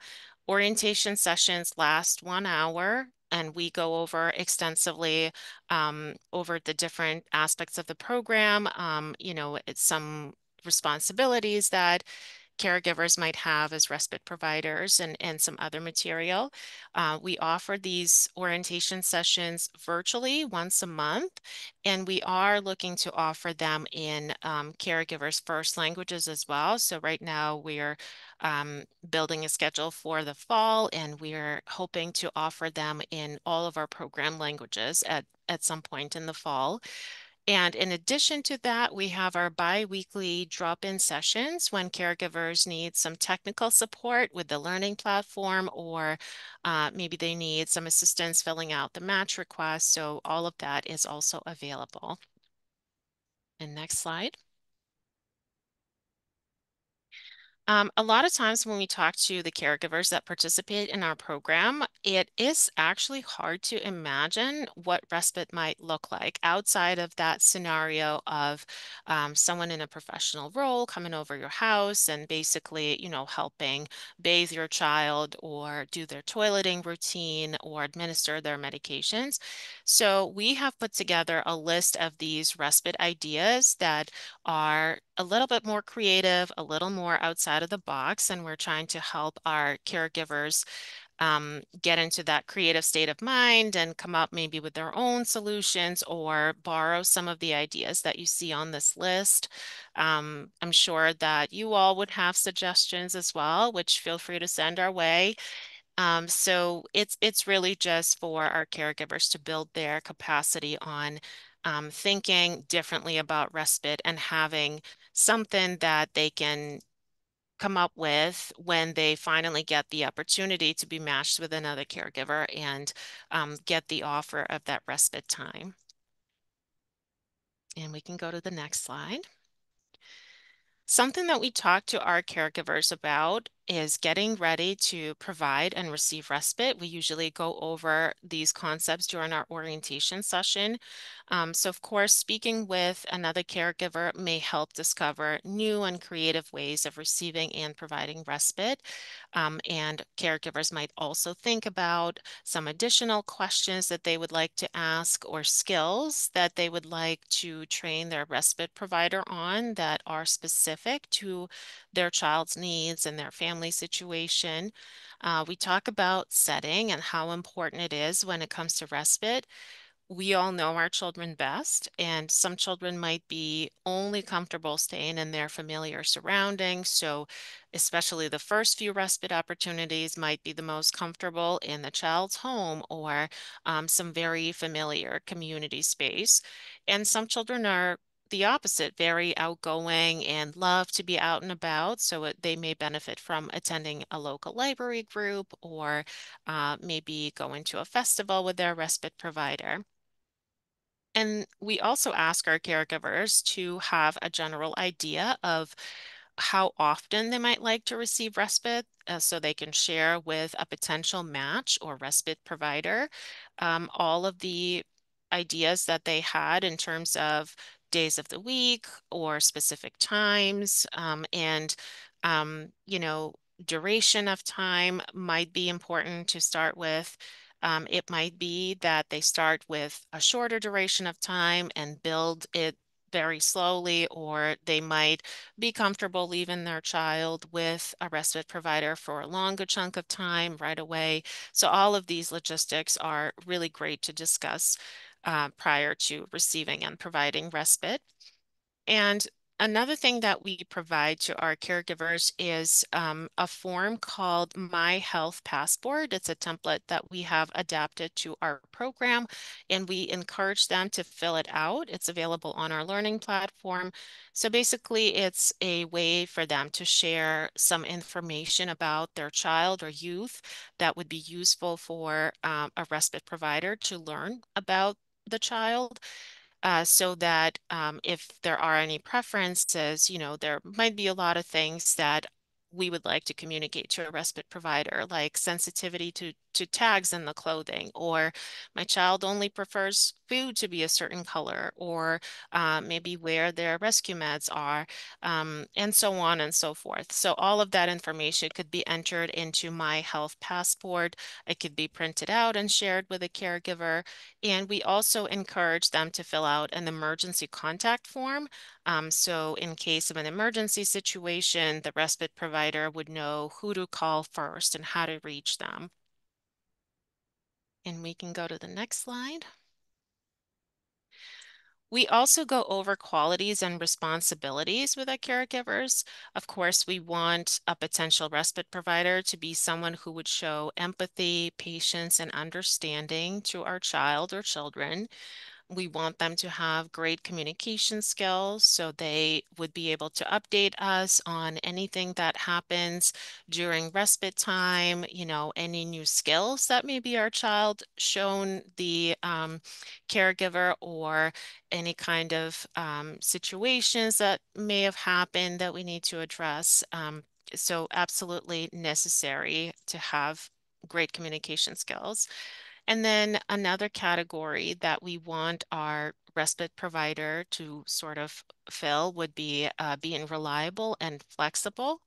Orientation sessions last 1 hour, and we go over extensively over the different aspects of the program, it's some responsibilities that caregivers might have as respite providers, and some other material. We offer these orientation sessions virtually once a month, and we are looking to offer them in caregivers' first languages as well. So right now we're building a schedule for the fall, and we're hoping to offer them in all of our program languages at some point in the fall. And in addition to that, we have our bi-weekly drop-in sessions when caregivers need some technical support with the learning platform, or maybe they need some assistance filling out the match request. So all of that is also available. And next slide. A lot of times when we talk to the caregivers that participate in our program, it is actually hard to imagine what respite might look like outside of that scenario of someone in a professional role coming over your house and basically, helping bathe your child or do their toileting routine or administer their medications. So we have put together a list of these respite ideas that are a little bit more creative, a little more outside of the box, and we're trying to help our caregivers get into that creative state of mind and come up maybe with their own solutions or borrow some of the ideas that you see on this list. I'm sure that you all would have suggestions as well, which feel free to send our way. So it's really just for our caregivers to build their capacity on thinking differently about respite and having something that they can come up with when they finally get the opportunity to be matched with another caregiver and get the offer of that respite time. And we can go to the next slide. Something that we talk to our caregivers about is getting ready to provide and receive respite. We usually go over these concepts during our orientation session. So of course, speaking with another caregiver may help discover new and creative ways of receiving and providing respite. And caregivers might also think about some additional questions that they would like to ask or skills that they would like to train their respite provider on that are specific to their child's needs and their family situation. We talk about setting and how important it is when it comes to respite. We all know our children best, and some children might be only comfortable staying in their familiar surroundings. So, especially the first few respite opportunities might be the most comfortable in the child's home or some very familiar community space. And some children are the opposite, very outgoing and love to be out and about. So they may benefit from attending a local library group or maybe going to a festival with their respite provider. And we also ask our caregivers to have a general idea of how often they might like to receive respite so they can share with a potential match or respite provider all of the ideas that they had in terms of days of the week or specific times. Duration of time might be important to start with. It might be that they start with a shorter duration of time and build it very slowly, or they might be comfortable leaving their child with a respite provider for a longer chunk of time right away. So all of these logistics are really great to discuss prior to receiving and providing respite. And another thing that we provide to our caregivers is a form called My Health Passport. It's a template that we have adapted to our program, and we encourage them to fill it out. It's available on our learning platform. So basically, it's a way for them to share some information about their child or youth that would be useful for a respite provider to learn about the child so that if there are any preferences, there might be a lot of things that we would like to communicate to a respite provider, like sensitivity to tags in the clothing, or my child only prefers food to be a certain color, or maybe where their rescue meds are, and so on and so forth. So all of that information could be entered into My Health Passport. It could be printed out and shared with a caregiver. And we also encourage them to fill out an emergency contact form. So in case of an emergency situation, the respite provider would know who to call first and how to reach them. And we can go to the next slide. We also go over qualities and responsibilities with our caregivers. Of course, we want a potential respite provider to be someone who would show empathy, patience, and understanding to our child or children. We want them to have great communication skills so they would be able to update us on anything that happens during respite time, any new skills that maybe our child shown the caregiver, or any kind of situations that may have happened that we need to address. So absolutely necessary to have great communication skills. And then another category that we want our respite provider to sort of fill would be being reliable and flexible.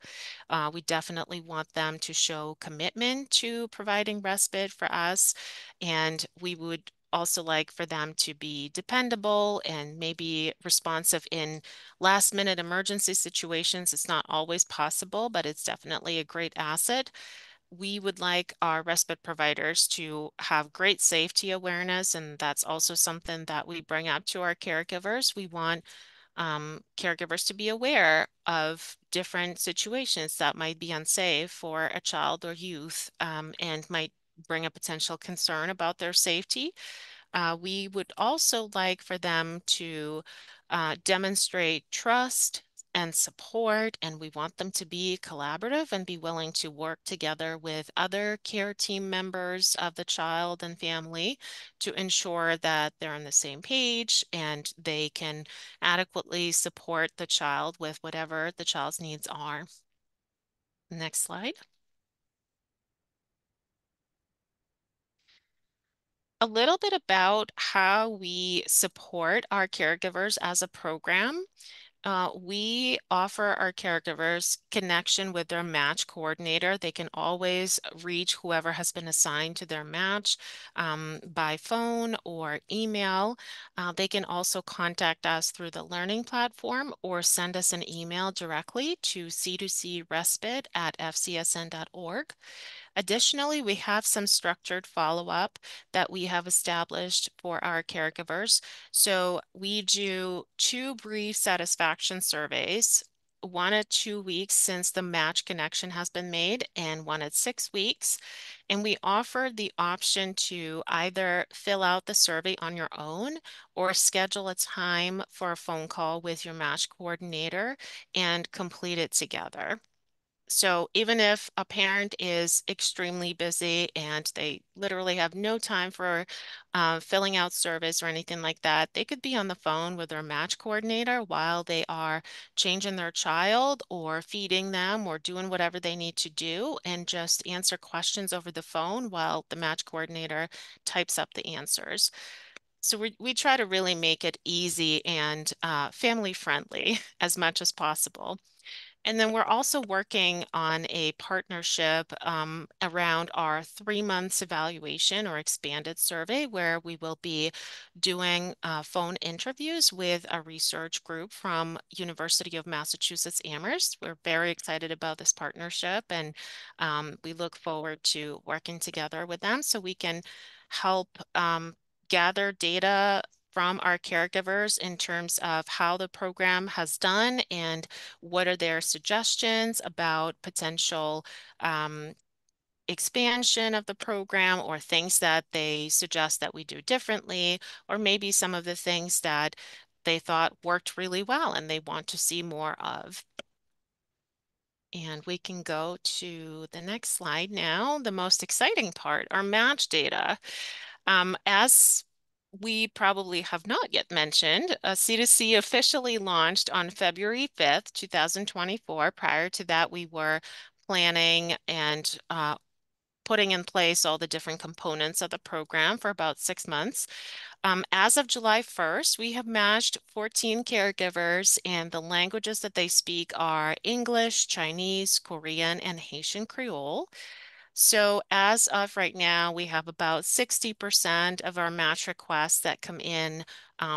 We definitely want them to show commitment to providing respite for us, and we would also like for them to be dependable and maybe responsive in last minute emergency situations. It's not always possible, but it's definitely a great asset. We would like our respite providers to have great safety awareness, and that's also something that we bring up to our caregivers. We want caregivers to be aware of different situations that might be unsafe for a child or youth, and might bring a potential concern about their safety. We would also like for them to demonstrate trust and support, and we want them to be collaborative and be willing to work together with other care team members of the child and family to ensure that they're on the same page and they can adequately support the child with whatever the child's needs are. Next slide. A little bit about how we support our caregivers as a program. We offer our caregivers connection with their match coordinator. They can always reach whoever has been assigned to their match by phone or email. They can also contact us through the learning platform or send us an email directly to c2crespite@fcsn.org. Additionally, we have some structured follow-up that we have established for our caregivers. So we do 2 brief satisfaction surveys, one at 2 weeks since the match connection has been made, and one at 6 weeks. And we offer the option to either fill out the survey on your own or schedule a time for a phone call with your match coordinator and complete it together. So even if a parent is extremely busy and they literally have no time for filling out surveys or anything like that, they could be on the phone with their match coordinator while they are changing their child or feeding them or doing whatever they need to do, and just answer questions over the phone while the match coordinator types up the answers. So we try to really make it easy and family friendly as much as possible. And then we're also working on a partnership around our 3 months evaluation or expanded survey, where we will be doing phone interviews with a research group from University of Massachusetts Amherst. We're very excited about this partnership, and we look forward to working together with them so we can help gather data from our caregivers in terms of how the program has done and what are their suggestions about potential expansion of the program, or things that they suggest that we do differently, or maybe some of the things that they thought worked really well and they want to see more of. And we can go to the next slide now, the most exciting part, our match data. As we probably have not yet mentioned, C2C officially launched on February 5th, 2024. Prior to that, we were planning and putting in place all the different components of the program for about 6 months. As of July 1st, we have matched 14 caregivers, and the languages that they speak are English, Chinese, Korean, and Haitian Creole. So as of right now, we have about 60% of our match requests that come in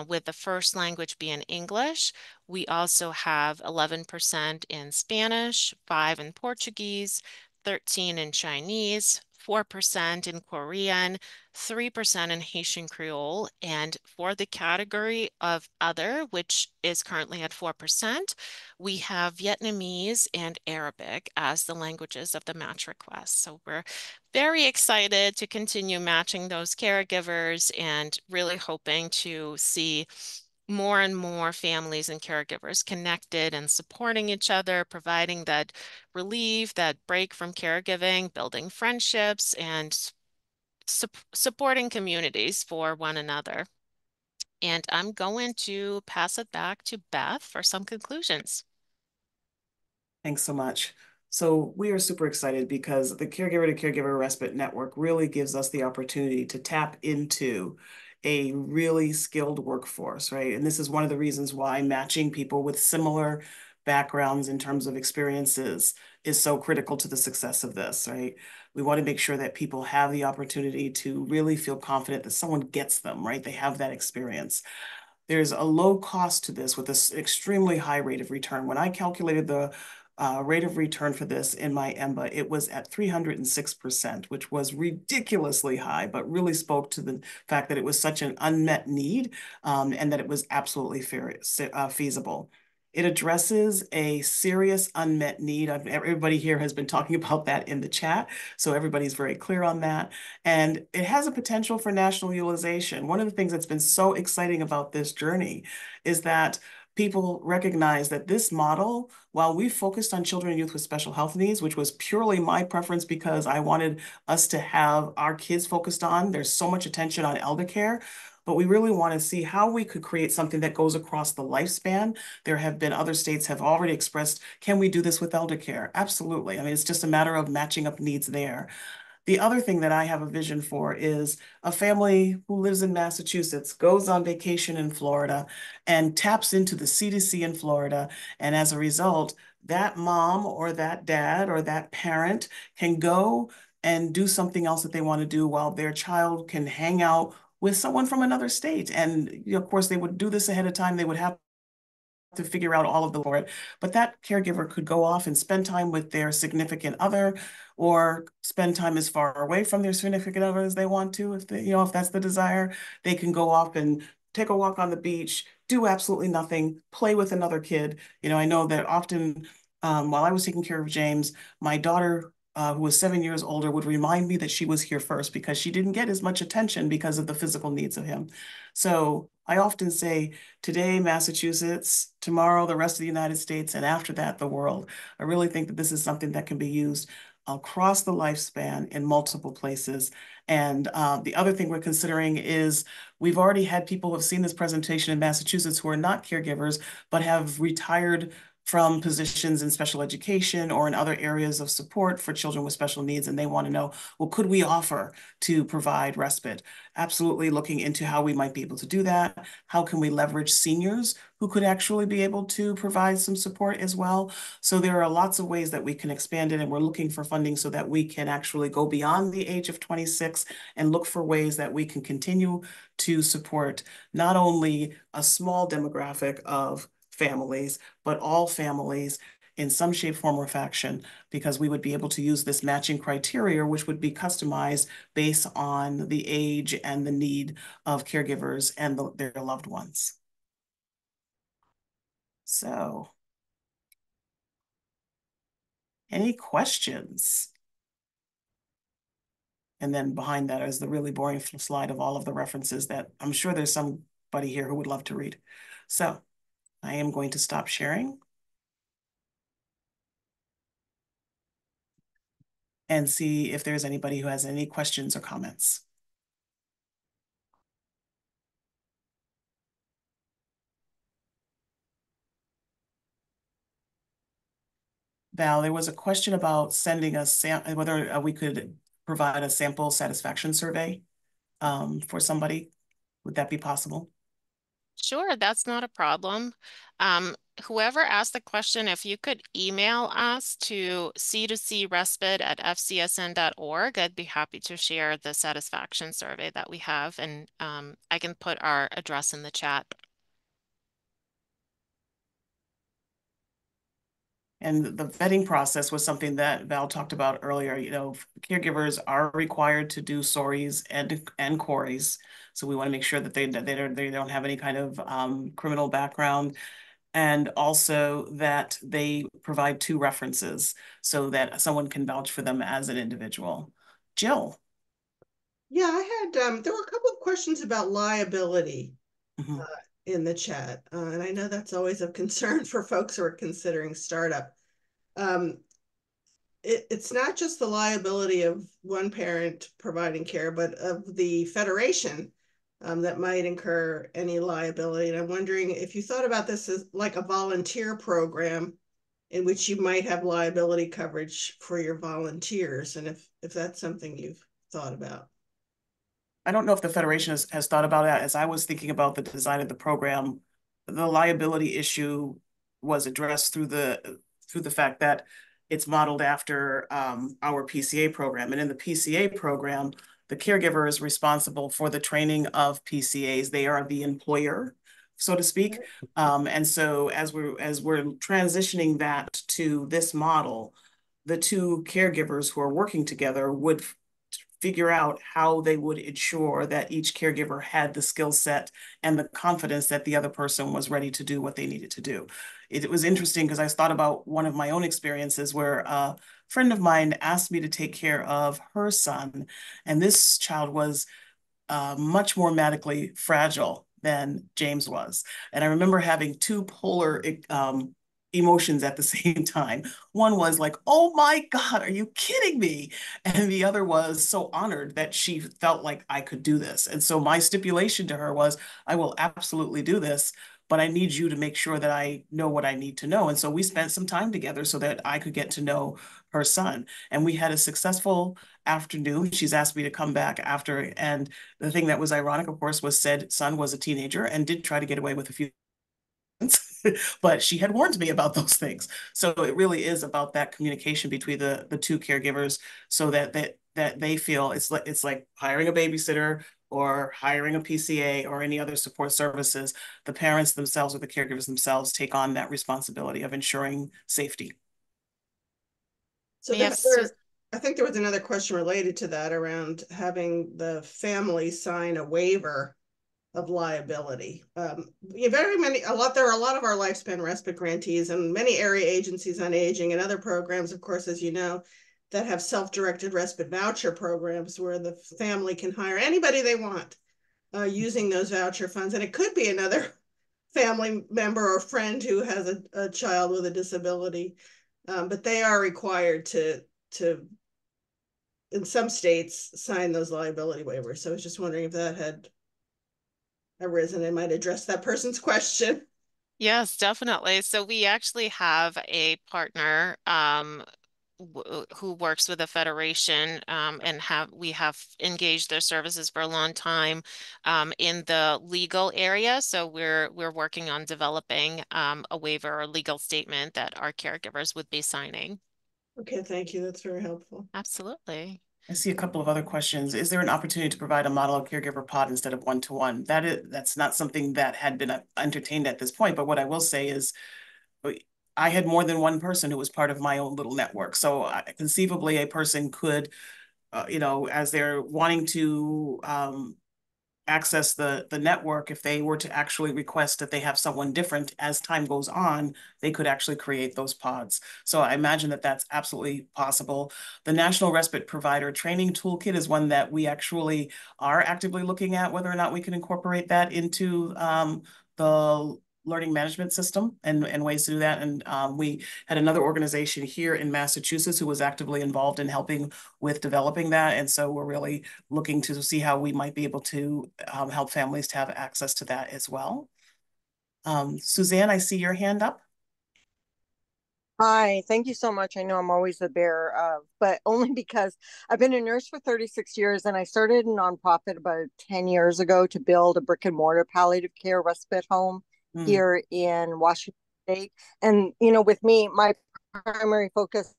with the first language being English. We also have 11% in Spanish, 5% in Portuguese, 13% in Chinese, 4% in Korean, 3% in Haitian Creole, and for the category of other, which is currently at 4%, we have Vietnamese and Arabic as the languages of the match request. So we're very excited to continue matching those caregivers and really hoping to see more and more families and caregivers connected and supporting each other, providing that relief, that break from caregiving, building friendships, and supporting communities for one another. And I'm going to pass it back to Beth for some conclusions. Thanks so much. So we are super excited because the Caregiver to Caregiver Respite Network really gives us the opportunity to tap into a really skilled workforce, right? And this is one of the reasons why matching people with similar backgrounds in terms of experiences is so critical to the success of this, right? We want to make sure that people have the opportunity to really feel confident that someone gets them, right? They have that experience. There's a low cost to this with this extremely high rate of return. When I calculated the rate of return for this in my EMBA, it was at 306%, which was ridiculously high, but really spoke to the fact that it was such an unmet need and that it was absolutely feasible. It addresses a serious unmet need. Everybody here has been talking about that in the chat, so everybody's very clear on that. And it has a potential for national utilization. One of the things that's been so exciting about this journey is that people recognize that this model, while we focused on children and youth with special health needs, which was purely my preference because I wanted us to have our kids focused on, there's so much attention on elder care, but we really want to see how we could create something that goes across the lifespan. There have been other states have already expressed, can we do this with elder care? Absolutely. I mean, it's just a matter of matching up needs there. The other thing that I have a vision for is a family who lives in Massachusetts, goes on vacation in Florida, and taps into the C2C in Florida. And as a result, that mom or that dad or that parent can go and do something else that they want to do while their child can hang out with someone from another state. And of course, they would do this ahead of time. They would have to figure out all of the for it, but that caregiver could go off and spend time with their significant other or spend time as far away from their significant other as they want to. If they, if that's the desire, they can go off and take a walk on the beach, do absolutely nothing, play with another kid. I know that often while I was taking care of James, my daughter who was 7 years older would remind me that she was here first because she didn't get as much attention because of the physical needs of him. So I often say, today, Massachusetts, tomorrow, the rest of the United States, and after that, the world. I really think that this is something that can be used across the lifespan in multiple places. And the other thing we're considering is we've already had people who have seen this presentation in Massachusetts who are not caregivers, but have retired from positions in special education or in other areas of support for children with special needs. And they want to know, well, could we offer to provide respite? Absolutely looking into how we might be able to do that. How can we leverage seniors who could actually be able to provide some support as well? So there are lots of ways that we can expand it, and we're looking for funding so that we can actually go beyond the age of 26 and look for ways that we can continue to support not only a small demographic of families, but all families in some shape, form, or fashion, because we would be able to use this matching criteria, which would be customized based on the age and the need of caregivers and their loved ones. So, any questions? And then behind that is the really boring slide of all of the references that I'm sure there's somebody here who would love to read. So I am going to stop sharing and see if there's anybody who has any questions or comments. Val, there was a question about sending us whether we could provide a sample satisfaction survey for somebody. Would that be possible? Sure, that's not a problem. Whoever asked the question, if you could email us to c2crespite@fcsn.org, I'd be happy to share the satisfaction survey that we have, and I can put our address in the chat. And the vetting process was something that Val talked about earlier. You know, caregivers are required to do SORIs and CORIs. So we want to make sure that they don't have any kind of criminal background, and also that they provide 2 references so that someone can vouch for them as an individual. Jill. Yeah, I had there were a couple of questions about liability Mhm. in the chat, and I know that's always of concern for folks who are considering startup. Um, it's not just the liability of one parent providing care, but of the federation that might incur any liability. And I'm wondering if you thought about this as like a volunteer program in which you might have liability coverage for your volunteers, and if that's something you've thought about. I don't know if the Federation has thought about that. As I was thinking about the design of the program, the liability issue was addressed through the fact that it's modeled after our PCA program. And in the PCA program, the caregiver is responsible for the training of PCAs. They are the employer, so to speak. And so as we're transitioning that to this model, the 2 caregivers who are working together would figure out how they would ensure that each caregiver had the skill set and the confidence that the other person was ready to do what they needed to do. It was interesting because I thought about one of my own experiences where a friend of mine asked me to take care of her son, and this child was much more medically fragile than James was. And I remember having 2 polar emotions at the same time. One was like, oh my God, are you kidding me? And the other was so honored that she felt like I could do this. And so my stipulation to her was, I will absolutely do this, but I need you to make sure that I know what I need to know. And so we spent some time together so that I could get to know her son. And we had a successful afternoon. She's asked me to come back after. And the thing that was ironic, of course, was said son was a teenager and did try to get away with a few but she had warned me about those things. So it really is about that communication between the 2 caregivers so that they feel it's like hiring a babysitter or hiring a PCA or any other support services. The parents themselves or the caregivers themselves take on that responsibility of ensuring safety. So I think there was another question related to that around having the family sign a waiver of liability. There are a lot of our lifespan respite grantees and many area agencies on aging and other programs, of course, as you know, that have self-directed respite voucher programs where the family can hire anybody they want using those voucher funds. And it could be another family member or friend who has a child with a disability, but they are required to, in some states, sign those liability waivers. So I was just wondering if that had arisen and might address that person's question. Yes, definitely. So we actually have a partner who works with the federation, and we have engaged their services for a long time in the legal area. So we're working on developing a waiver or legal statement that our caregivers would be signing. Okay, thank you. That's very helpful. Absolutely. I see a couple of other questions. Is there an opportunity to provide a model caregiver pod instead of one-to-one? That's not something that had been entertained at this point, but what I will say is I had more than one person who was part of my own little network. So conceivably a person could, as they're wanting to access the network, if they were to actually request that they have someone different as time goes on, they could actually create those pods. So I imagine that that's absolutely possible. The National Respite Provider Training Toolkit is one that we actually are actively looking at whether or not we can incorporate that into the learning management system and ways to do that. And we had another organization here in Massachusetts who was actively involved in helping with developing that. And so we're really looking to see how we might be able to help families to have access to that as well. Suzanne, I see your hand up. Hi, thank you so much. I know I'm always the bearer of, but only because I've been a nurse for 36 years and I started a nonprofit about 10 years ago to build a brick and mortar palliative care respite home here in Washington State. And, with me, my primary focus.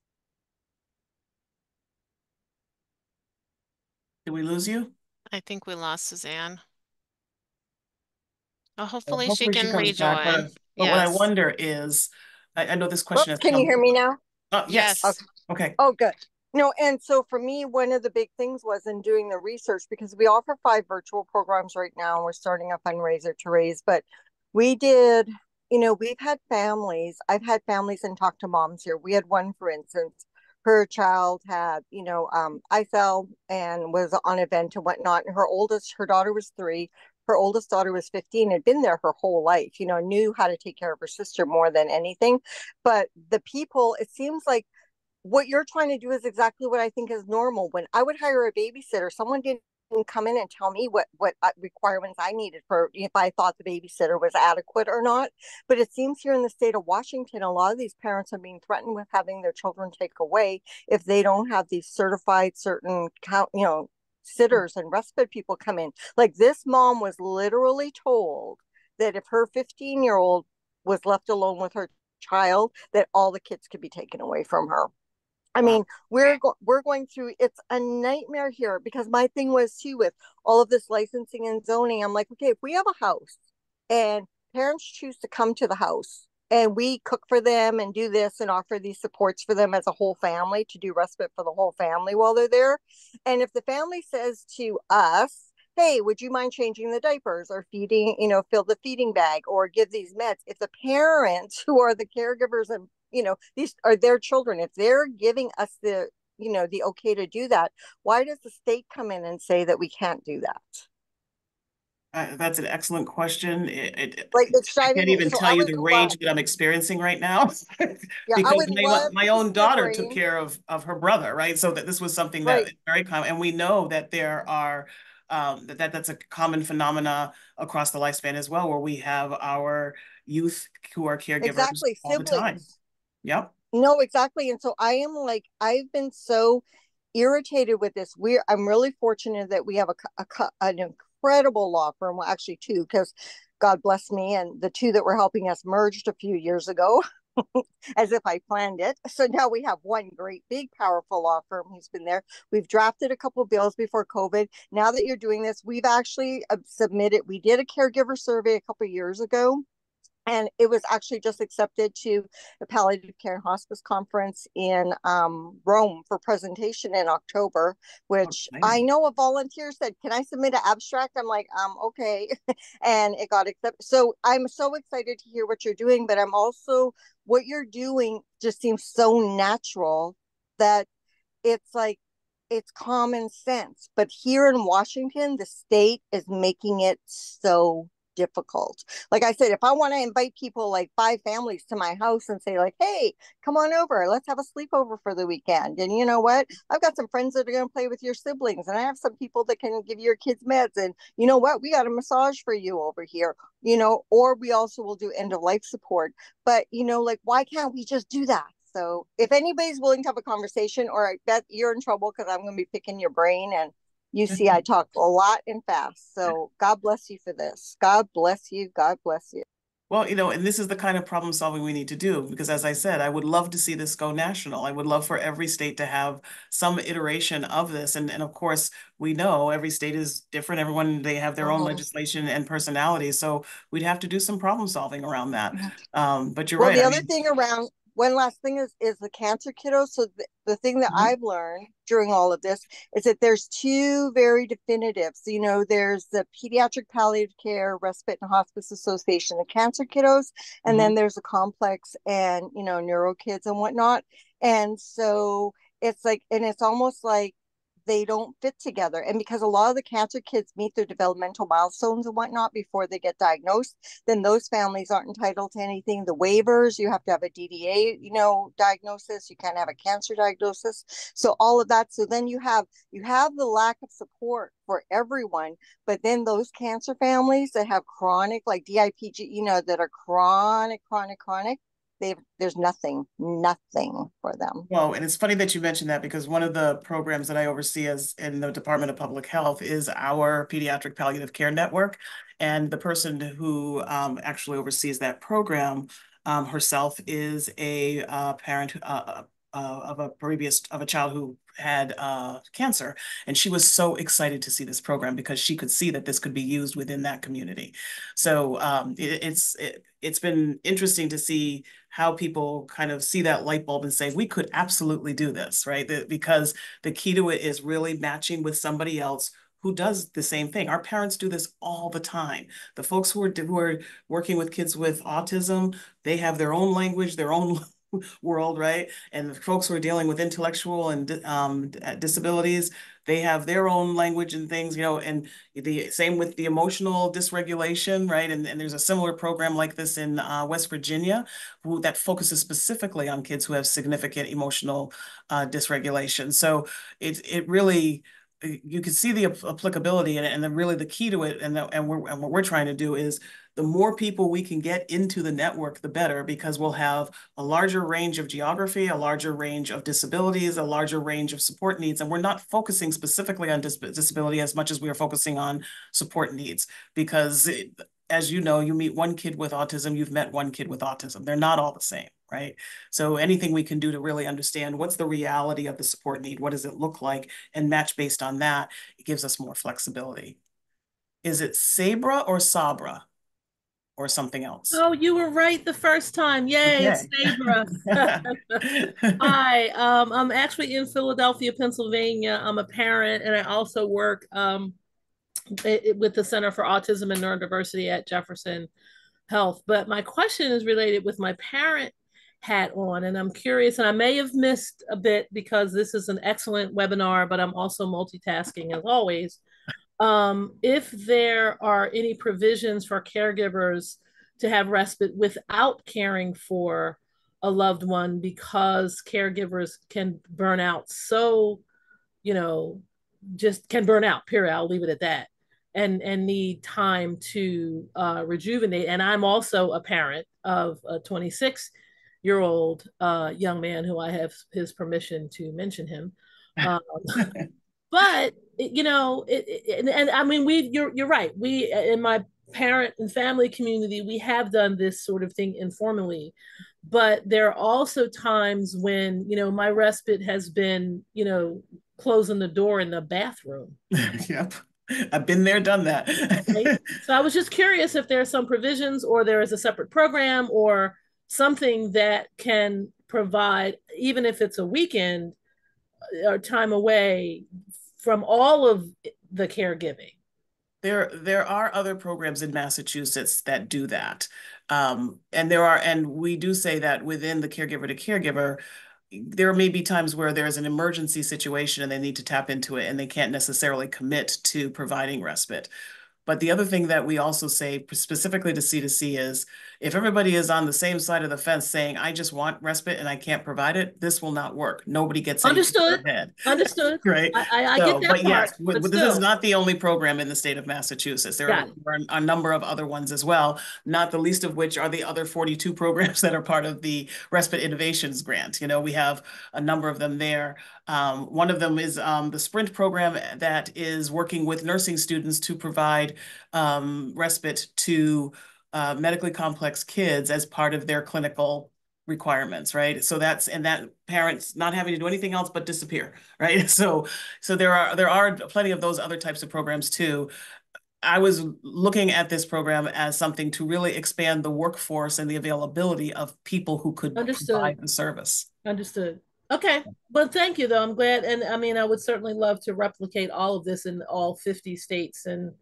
Did we lose you? I think we lost Suzanne. Well, Well, hopefully she hopefully she can comes back. rejoin. But what I Yes. wonder is, I know this Well, question has can you come. hear me now? Yes. Yes. Okay. Oh, good. No, and so for me, one of the big things was in doing the research, because we offer 5 virtual programs right now, and we're starting a fundraiser to raise. But we did, we've had families. I've had families and talked to moms here. We had one, for instance, her child had, I fell and was on a vent and whatnot. And her daughter was 3. Her oldest daughter was 15, had been there her whole life, knew how to take care of her sister more than anything. But the people, it seems like what you're trying to do is exactly what I think is normal. When I would hire a babysitter, someone didn't come in and tell me what requirements I needed for if I thought the babysitter was adequate or not. But it seems here in the state of Washington, a lot of these parents are being threatened with having their children take away if they don't have these certified certain sitters and respite people come in. Like, this mom was literally told that if her 15-year-old was left alone with her child, that all the kids could be taken away from her. I Wow. mean, we're going through, it's a nightmare here, because my thing was too with all of this licensing and zoning. I'm like, okay, if we have a house and parents choose to come to the house and we cook for them and do this and offer these supports for them as a whole family, to do respite for the whole family while they're there. And if the family says to us, hey, would you mind changing the diapers or feeding, fill the feeding bag or give these meds? If the parents who are the caregivers and, these are their children, if they're giving us the okay to do that, why does the state come in and say that we can't do that? That's an excellent question. Like, it's I driving can't me. even So tell I you would the love, rage that I'm experiencing right now yeah, I because would love my to own pick your daughter took brain. care of her brother, right? So that this was something that Right. is very common, and we know that there are that's a common phenomena across the lifespan as well, where we have our youth who are caregivers Exactly. all the time. Siblings. Yep. No, exactly. And so I am like, I've been so irritated with this. I'm really fortunate that we have an incredible law firm. Well, actually 2, because God bless me, and the 2 that were helping us merged a few years ago, as if I planned it. So now we have one great, big, powerful law firm who's been there. We've drafted a couple of bills before COVID. Now that you're doing this, we've actually submitted. We did a caregiver survey a couple of years ago, and it was actually just accepted to the palliative care and hospice conference in Rome for presentation in October, which I Okay. know a volunteer said, can I submit an abstract? I'm like, okay. And it got accepted. So I'm so excited to hear what you're doing, but I'm also, what you're doing just seems so natural that it's like, it's common sense. But here in Washington, the state is making it so difficult. Like I said, if I want to invite people, like 5 families to my house and say, like, hey, come on over, let's have a sleepover for the weekend. And you know what? I've got some friends that are going to play with your siblings, and I have some people that can give your kids meds. And you know what? We got a massage for you over here, or we also will do end of life support. But, like, why can't we just do that? So if anybody's willing to have a conversation, or I bet you're in trouble because I'm going to be picking your brain, and you see I talk a lot and fast. So God bless you for this. God bless you. God bless you. Well, and this is the kind of problem solving we need to do, because as I said, I would love to see this go national. I would love for every state to have some iteration of this. And of course, we know every state is different. Everyone, they have their own legislation and personality. So we'd have to do some problem solving around that. But you're Well, right. the I other mean, thing around, one last thing is the cancer kiddos. So the thing that I've learned during all of this is that there's 2 very definitive. So, there's the Pediatric Palliative Care Respite and Hospice Association, the cancer kiddos, and then there's the complex and, neuro kids and whatnot. And so it's like, and it's almost like they don't fit together. And because a lot of the cancer kids meet their developmental milestones and whatnot before they get diagnosed, then those families aren't entitled to anything. The waivers, you have to have a DDA, diagnosis. You can't have a cancer diagnosis. So all of that. So then you have the lack of support for everyone. But then those cancer families that have chronic, like DIPG, that are chronic, there's nothing for them. well, and it's funny that you mentioned that, because one of the programs that I oversee as in the Department of Public Health is our Pediatric Palliative Care Network. And the person who actually oversees that program herself is a parent of a child who had cancer, and she was so excited to see this program because she could see that this could be used within that community. So it's been interesting to see how people kind of see that light bulb and say, we could absolutely do this, right? Because the key to it is really matching with somebody else who does the same thing. Our parents do this all the time. The folks who are working with kids with autism, they have their own language, their own world, right? And the folks who are dealing with intellectual and disabilities, they have their own language and things, and the same with the emotional dysregulation, right? And there's a similar program like this in West Virginia that focuses specifically on kids who have significant emotional dysregulation. So it really, you can see the applicability and then really the key to it and what we're trying to do is the more people we can get into the network, the better, because we'll have a larger range of geography, a larger range of disabilities, a larger range of support needs. And we're not focusing specifically on disability as much as we are focusing on support needs, because as you know, you meet one kid with autism, you've met one kid with autism. They're not all the same, right? So anything we can do to really understand what's the reality of the support need, what does it look like, and match based on that, it gives us more flexibility. Is it Sabra or Sabra? Or something else? Oh, you were right the first time. Yay, Okay. it's Sabra. Hi, I'm actually in Philadelphia, Pennsylvania. I'm a parent, and I also work with the Center for Autism and Neurodiversity at Jefferson Health. But my question is related with my parent hat on, and I'm curious, and I may have missed a bit because this is an excellent webinar, but I'm also multitasking as always. If there are any provisions for caregivers to have respite without caring for a loved one, because caregivers can burn out so, just can burn out, period. I'll leave it at that. And need time to rejuvenate. And I'm also a parent of a 26-year-old young man who I have his permission to mention him. But and I mean, you're right. We in my parent and family community, we have done this sort of thing informally, but there are also times when my respite has been closing the door in the bathroom. Yep, I've been there, done that. Right? So I was just curious if there are some provisions, or there is a separate program, or something that can provide, even if it's a weekend or time away from all of the caregiving. There are other programs in Massachusetts that do that. And we do say that within the caregiver to caregiver, there may be times where there's an emergency situation and they need to tap into it and they can't necessarily commit to providing respite. But the other thing that we also say specifically to C2C is if everybody is on the same side of the fence saying, I just want respite and I can't provide it, this will not work. Nobody gets Understood. ahead. Understood. Right. I get that but part. Yes, but this is not the only program in the state of Massachusetts. There are a number of other ones as well, not the least of which are the other 42 programs that are part of the Respite Innovations Grant. We have a number of them there. One of them is the Sprint program that is working with nursing students to provide respite to medically complex kids as part of their clinical requirements, right? So that parents not having to do anything else but disappear, right? So there are plenty of those other types of programs too. I was looking at this program as something to really expand the workforce and the availability of people who could provide the service. Understood. Okay. Well, thank you though. I'm glad. And I mean, I would certainly love to replicate all of this in all 50 states and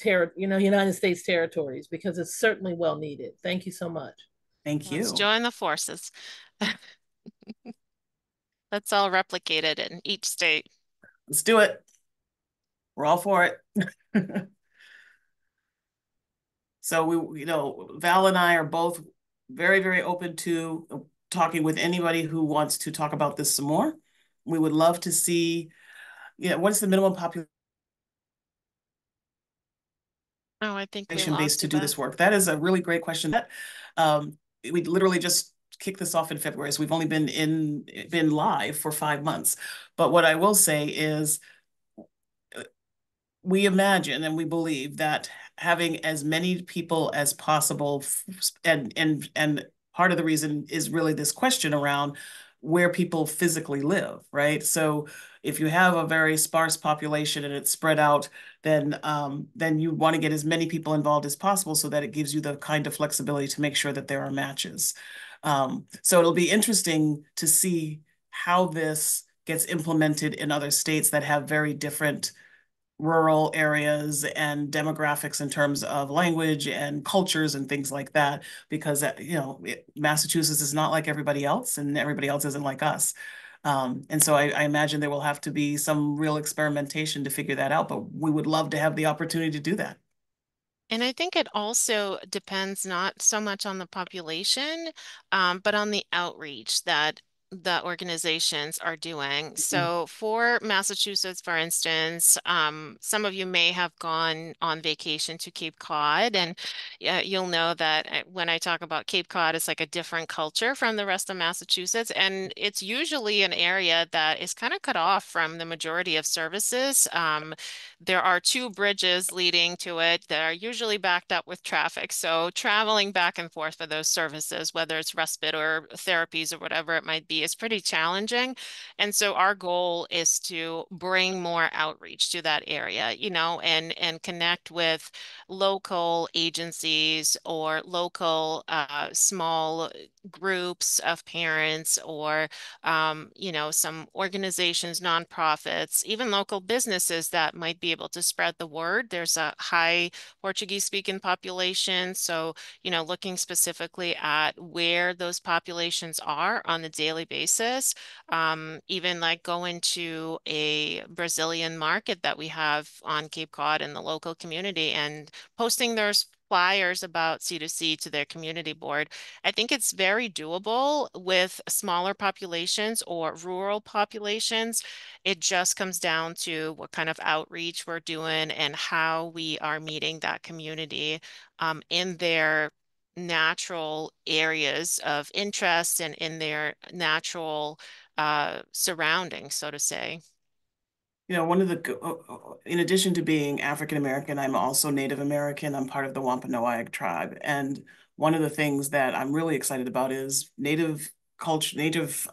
United States territories, because it's certainly well needed. Thank you so much. Thank you. Let's join the forces. Let's all replicate it in each state. Let's do it. We're all for it. So Val and I are both very, very open to talking with anybody who wants to talk about this some more. We would love to see, what is the minimum population I think we lost base to do this work? That is a really great question. We literally just kicked this off in February, so we've only been live for 5 months. But what I will say is, we imagine and we believe that having as many people as possible, and part of the reason is really this question around where people physically live, right? So if you have a very sparse population and it's spread out, then you want to get as many people involved as possible so that it gives you the kind of flexibility to make sure that there are matches. So it'll be interesting to see how this gets implemented in other states that have very different rural areas and demographics in terms of language and cultures and things like that, because Massachusetts is not like everybody else, and everybody else isn't like us. And so I imagine there will have to be some real experimentation to figure that out, but we would love to have the opportunity to do that. And I think it also depends not so much on the population, but on the outreach that the organizations are doing. So for Massachusetts, for instance, some of you may have gone on vacation to Cape Cod, and you'll know that when I talk about Cape Cod, it's like a different culture from the rest of Massachusetts, and it's usually an area that is kind of cut off from the majority of services. There are two bridges leading to it that are usually backed up with traffic. So traveling back and forth for those services, whether it's respite or therapies or whatever it might be, is pretty challenging. And so our goal is to bring more outreach to that area, and connect with local agencies or local small groups of parents, or some organizations, nonprofits, even local businesses that might be able to spread the word. There's a high Portuguese speaking population. So, looking specifically at where those populations are on a daily basis, even like going to a Brazilian market that we have on Cape Cod in the local community and posting those flyers about C2C to their community board. I think it's very doable with smaller populations or rural populations. It just comes down to what kind of outreach we're doing and how we are meeting that community in their natural areas of interest and in their natural surroundings, so to say. One of in addition to being African American, I'm also Native American. I'm part of the Wampanoag tribe. And one of the things that I'm really excited about is Native culture, Native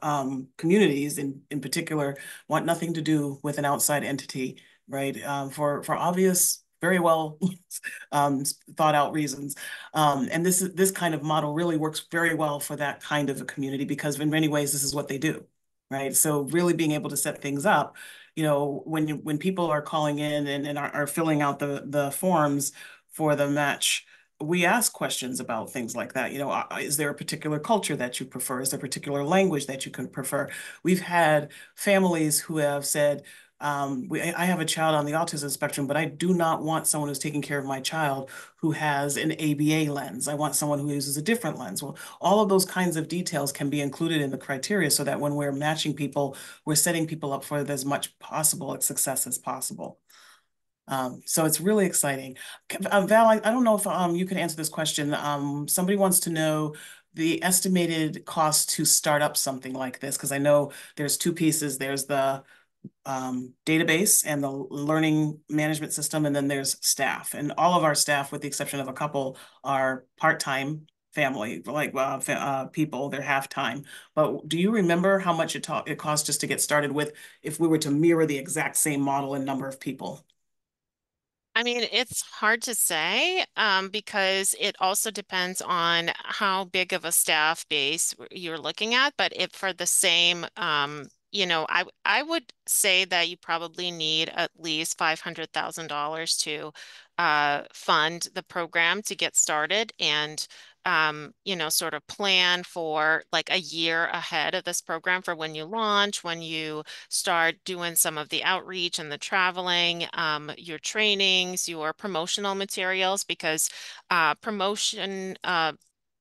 communities in particular want nothing to do with an outside entity, right? For obvious, very well thought out reasons. And this kind of model really works very well for that kind of a community, because in many ways, this is what they do, right? So really being able to set things up, when people are calling in and are filling out the forms for the match, we ask questions about things like that. Is there a particular culture that you prefer? Is there a particular language that you can prefer? We've had families who have said, I have a child on the autism spectrum, but I do not want someone who's taking care of my child who has an ABA lens. I want someone who uses a different lens. Well, all of those kinds of details can be included in the criteria so that when we're matching people, we're setting people up for as much possible success as possible. So it's really exciting. Val, I don't know if you can answer this question. Somebody wants to know the estimated cost to start up something like this, because I know there's two pieces. There's the database and the learning management system, and then there's staff. And all of our staff, with the exception of a couple, are part-time family, like people. They're half-time. But do you remember how much it costs just to get started with, if we were to mirror the exact same model and number of people? I mean, it's hard to say because it also depends on how big of a staff base you're looking at. But if for the same, I would say that you probably need at least $500,000 to fund the program to get started and sort of plan for like a year ahead of this program for when you launch, when you start doing some of the outreach and the traveling, your trainings, your promotional materials, because promotion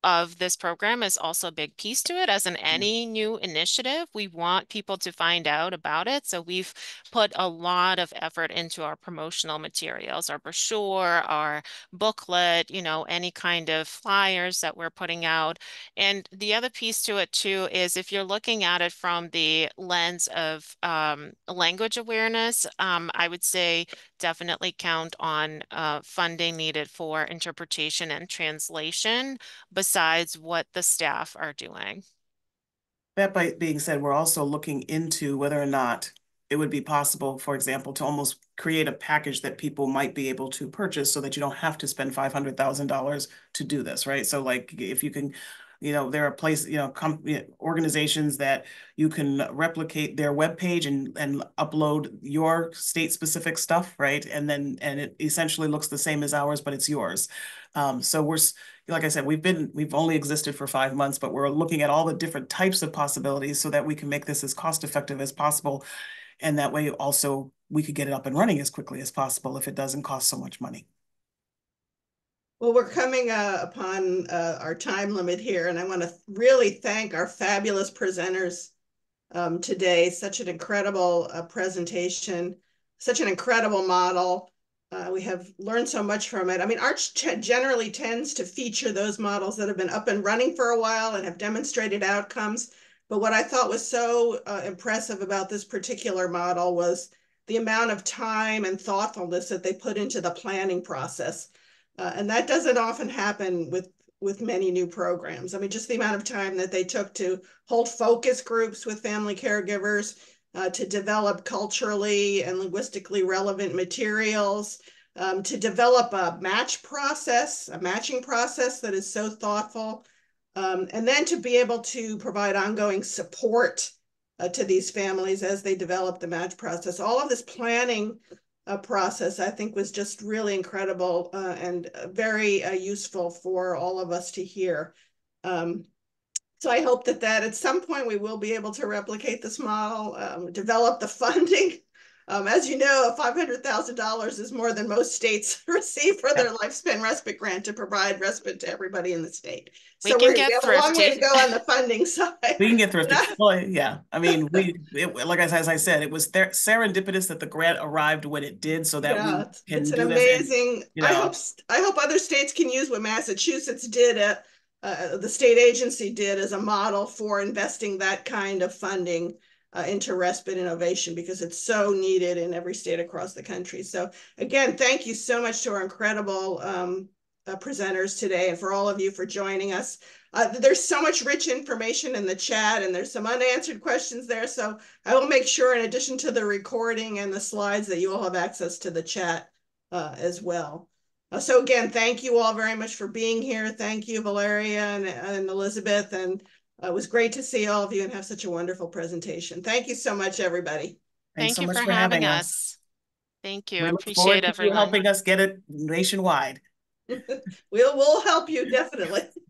of this program is also a big piece to it. As in any new initiative, we want people to find out about it. So we've put a lot of effort into our promotional materials, our brochure, our booklet, any kind of flyers that we're putting out. And the other piece to it too is if you're looking at it from the lens of language awareness, I would say definitely count on funding needed for interpretation and translation besides what the staff are doing. That being said, we're also looking into whether or not it would be possible, for example, to almost create a package that people might be able to purchase so that you don't have to spend $500,000 to do this, right? So like if you can, there are organizations that you can replicate their webpage and upload your state specific stuff, right? And it essentially looks the same as ours, but it's yours. So like I said, we've only existed for 5 months, but we're looking at all the different types of possibilities so that we can make this as cost effective as possible. And that way also we could get it up and running as quickly as possible if it doesn't cost so much money. Well, we're coming upon our time limit here, and I want to really thank our fabulous presenters today. Such an incredible presentation, such an incredible model. We have learned so much from it. I mean, ARCH generally tends to feature those models that have been up and running for a while and have demonstrated outcomes. But what I thought was so impressive about this particular model was the amount of time and thoughtfulness that they put into the planning process. And that doesn't often happen with many new programs. I mean, just the amount of time that they took to hold focus groups with family caregivers, to develop culturally and linguistically relevant materials, to develop a matching process that is so thoughtful, and then to be able to provide ongoing support to these families as they develop the match process. All of this planning process, I think, was just really incredible and very useful for all of us to hear. So I hope that at some point we will be able to replicate this model, develop the funding. As you know, $500,000 is more than most states receive for their lifespan respite grant to provide respite to everybody in the state. So we have a long way to go on the funding side. We can get thrifty. Well, yeah. I mean, as I said, it was serendipitous that the grant arrived when it did, so that we can it's do an this. Amazing. And, I hope other states can use what Massachusetts did. The state agency did as a model for investing that kind of funding into respite innovation, because it's so needed in every state across the country. So again, thank you so much to our incredible presenters today, and for all of you for joining us. There's so much rich information in the chat, and there's some unanswered questions there. So I will make sure, in addition to the recording and the slides, that you all have access to the chat as well. So again, thank you all very much for being here. Thank you, Valeria and Elizabeth. And it was great to see all of you and have such a wonderful presentation. Thank you so much, everybody. Thank you for having us. Thank you. We look Appreciate forward to everyone. you helping us get it nationwide. We'll help you, definitely.